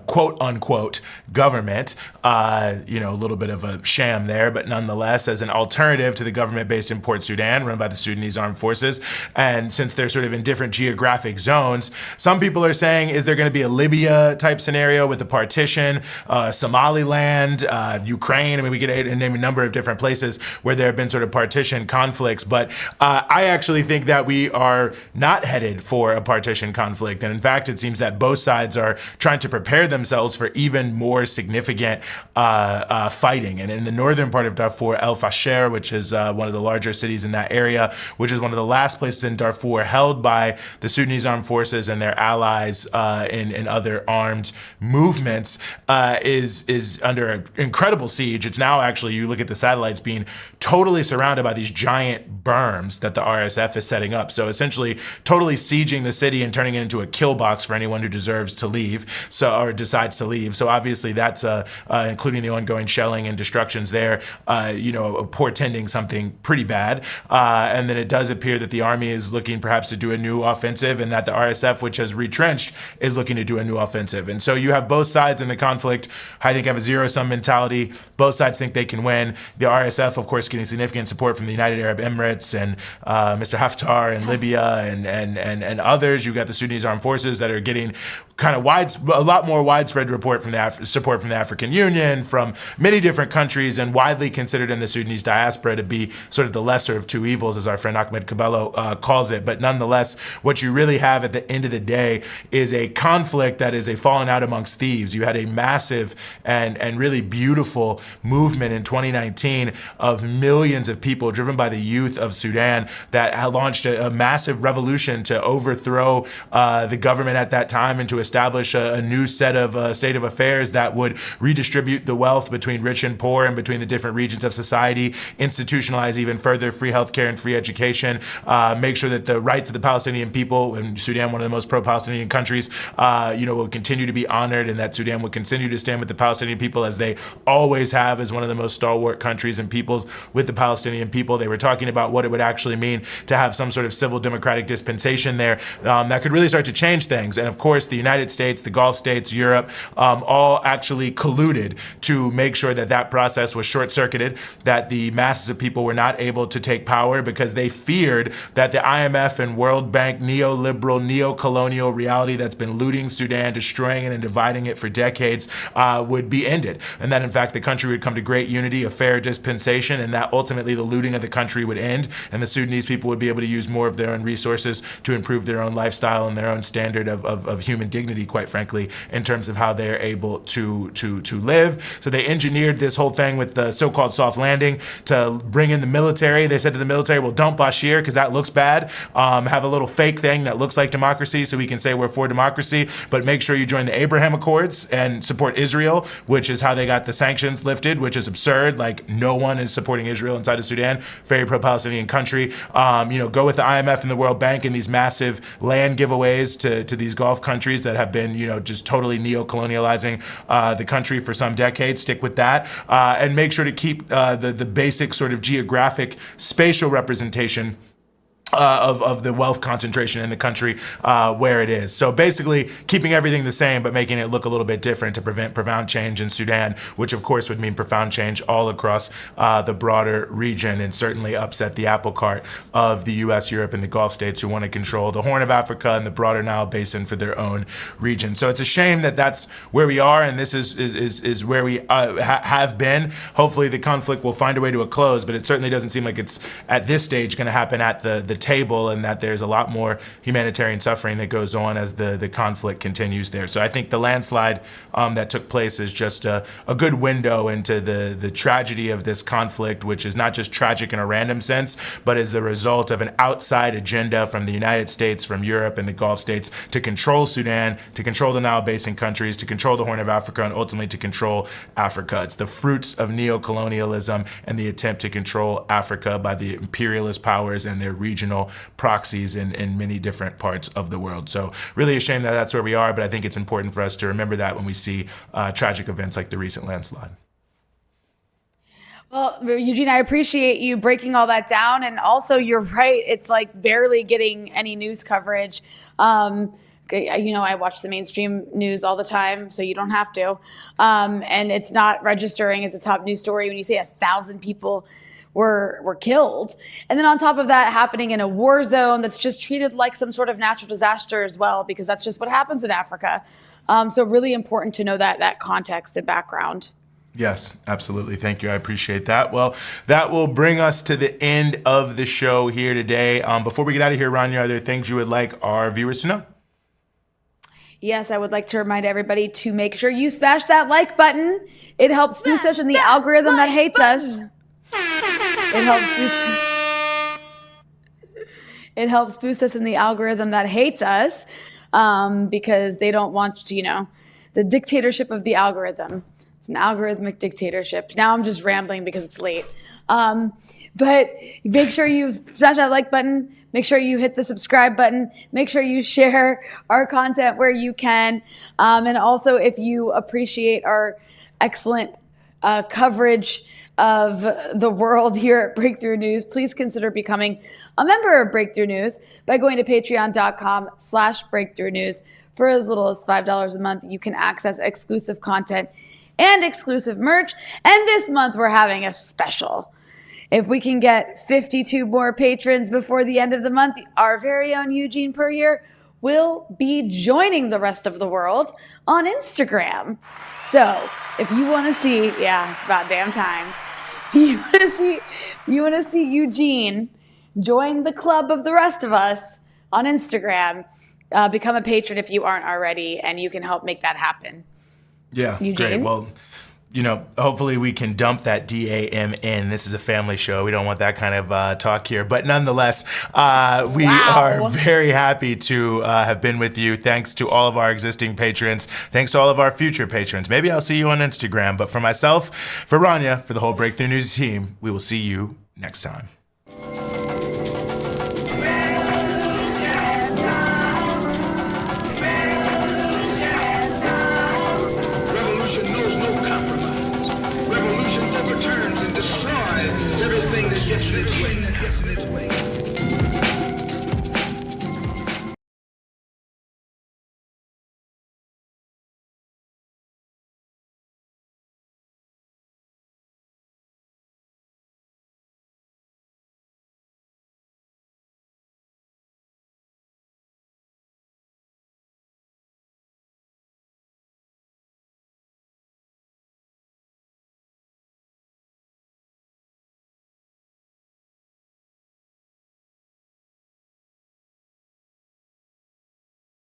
quote unquote government, a little bit of a sham there, but nonetheless as an alternative to the government based in Port Sudan run by the Sudanese Armed Forces. And since they're sort of in different geographic zones, some people are saying, is there going to be a Libya type scenario with a partition, Somaliland, Ukraine? I mean, we could name a number of different places where there have been sort of partition conflicts, but I actually think that we are not headed for a partition conflict. And in fact, it seems that both sides are trying to prepare themselves for even more significant fighting. And in the northern part of Darfur, El Fasher, which is one of the larger cities in that area, which is one of the last places in Darfur held by the Sudanese Armed Forces and their allies in other armed movements, is under an incredible siege. It's now actually, you look at the satellites, being totally surrounded by these giant berms that the RSF is setting up. So essentially totally sieging the city and turning it into a kill box for anyone who deserves to leave, or decides to leave. So obviously that's including the ongoing shelling and destructions there, portending something pretty bad. And then it does appear that the army is looking perhaps to do a new offensive, and that the RSF, which has retrenched, is looking to do a new offensive. And so you have both sides in the conflict, I think, have a zero-sum mentality. Both sides think they can win. The RSF, of course, getting significant support from the United Arab Emirates and Mr. Haftar in Libya and others. You've got the Sudanese Armed Forces that are getting kind of a lot more widespread support from the African Union, from many different countries, and widely considered in the Sudanese diaspora to be sort of the lesser of two evils, as our friend Ahmed Cabello calls it. But nonetheless, what you really have at the end of the day is a conflict that is a falling out amongst thieves. You had a massive and really beautiful movement in 2019 of millions of people driven by the youth of Sudan that had launched a massive revolution to overthrow the government at that time and to establish a new state of affairs that would redistribute the wealth between rich and poor and between the different regions of society, institutionalize even further free healthcare and free education, make sure that the rights of the Palestinian people, and Sudan, one of the most pro-Palestinian countries, will continue to be honored, and that Sudan will continue to stand with the Palestinian people as they always have, as one of the most stalwart countries and peoples with the Palestinian people. They were talking about what it would actually mean to have some sort of civil democratic dispensation there that could really start to change things. And of course, the United States, the Gulf states, Europe, all actually colluded to make sure that process was short-circuited, that the masses of people were not able to take power because they feared that the IMF and World Bank neoliberal, neo-colonial reality that's been looting Sudan, destroying it and dividing it for decades would be ended. And that in fact the country would come to great unity, a fair dispensation, and that ultimately the looting of the country would end, and the Sudanese people would be able to use more of their own resources to improve their own lifestyle and their own standard of human dignity, quite frankly, in terms of how they're able to live. So they engineered this whole thing with the so-called soft landing to bring in the military. They said to the military, well, dump Bashir because that looks bad. Have a little fake thing that looks like democracy so we can say we're for democracy, but make sure you join the Abraham Accords and support Israel, which is how they got the sanctions lifted, which is absurd. Like, no one is supporting Israel inside of Sudan, very pro-Palestinian country. Go with the IMF and the World Bank and these massive land giveaways to these Gulf countries that have been, just totally neo-colonializing the country for some decades. Stick with that, and make sure to keep the basic sort of geographic spatial representation of the wealth concentration in the country where it is. So basically keeping everything the same, but making it look a little bit different to prevent profound change in Sudan, which of course would mean profound change all across the broader region, and certainly upset the apple cart of the US, Europe, and the Gulf states who want to control the Horn of Africa and the broader Nile Basin for their own region. So it's a shame that that's where we are, and this is where we have been. Hopefully the conflict will find a way to a close, but it certainly doesn't seem like it's at this stage going to happen at the table, and that there's a lot more humanitarian suffering that goes on as the conflict continues there. So I think the landslide that took place is just a good window into the tragedy of this conflict, which is not just tragic in a random sense, but is the result of an outside agenda from the United States, from Europe and the Gulf states to control Sudan, to control the Nile Basin countries, to control the Horn of Africa, and ultimately to control Africa. It's the fruits of neocolonialism and the attempt to control Africa by the imperialist powers and their regional proxies in many different parts of the world. So really a shame that that's where we are, but I think it's important for us to remember that when we see tragic events like the recent landslide.
Well, Eugene, I appreciate you breaking all that down. And also, you're right. It's like barely getting any news coverage. I watch the mainstream news all the time, so you don't have to. And it's not registering as a top news story when you say 1,000 people were killed. And then on top of that, happening in a war zone that's just treated like some sort of natural disaster as well, because that's just what happens in Africa. So really important to know that context and background.
Yes, absolutely. Thank you. I appreciate that. Well, that will bring us to the end of the show here today. Before we get out of here, Rania, are there things you would like our viewers to know?
Yes, I would like to remind everybody to make sure you smash that like button. It helps boost us in the algorithm that hates us. It helps boost us in the algorithm that hates us because they don't want, the dictatorship of the algorithm. An algorithmic dictatorship. Now I'm just rambling because it's late. But make sure you smash that like button. Make sure you hit the subscribe button. Make sure you share our content where you can. And also, if you appreciate our excellent coverage of the world here at Breakthrough News, please consider becoming a member of Breakthrough News by going to patreon.com/Breakthrough News. For as little as $5 a month, you can access exclusive content and exclusive merch. And this month we're having a special. If we can get 52 more patrons before the end of the month, our very own Eugene Puryear will be joining the rest of the world on Instagram. So if you want to see, it's about damn time. You want to see Eugene join the club of the rest of us on Instagram, become a patron if you aren't already, and you can help make that happen.
Yeah,
Eugene?
Great. Well, hopefully we can dump that DAM in. This is a family show. We don't want that kind of talk here. But nonetheless, we are very happy to have been with you. Thanks to all of our existing patrons. Thanks to all of our future patrons. Maybe I'll see you on Instagram. But for myself, for Rania, for the whole Breakthrough News team, we will see you next time.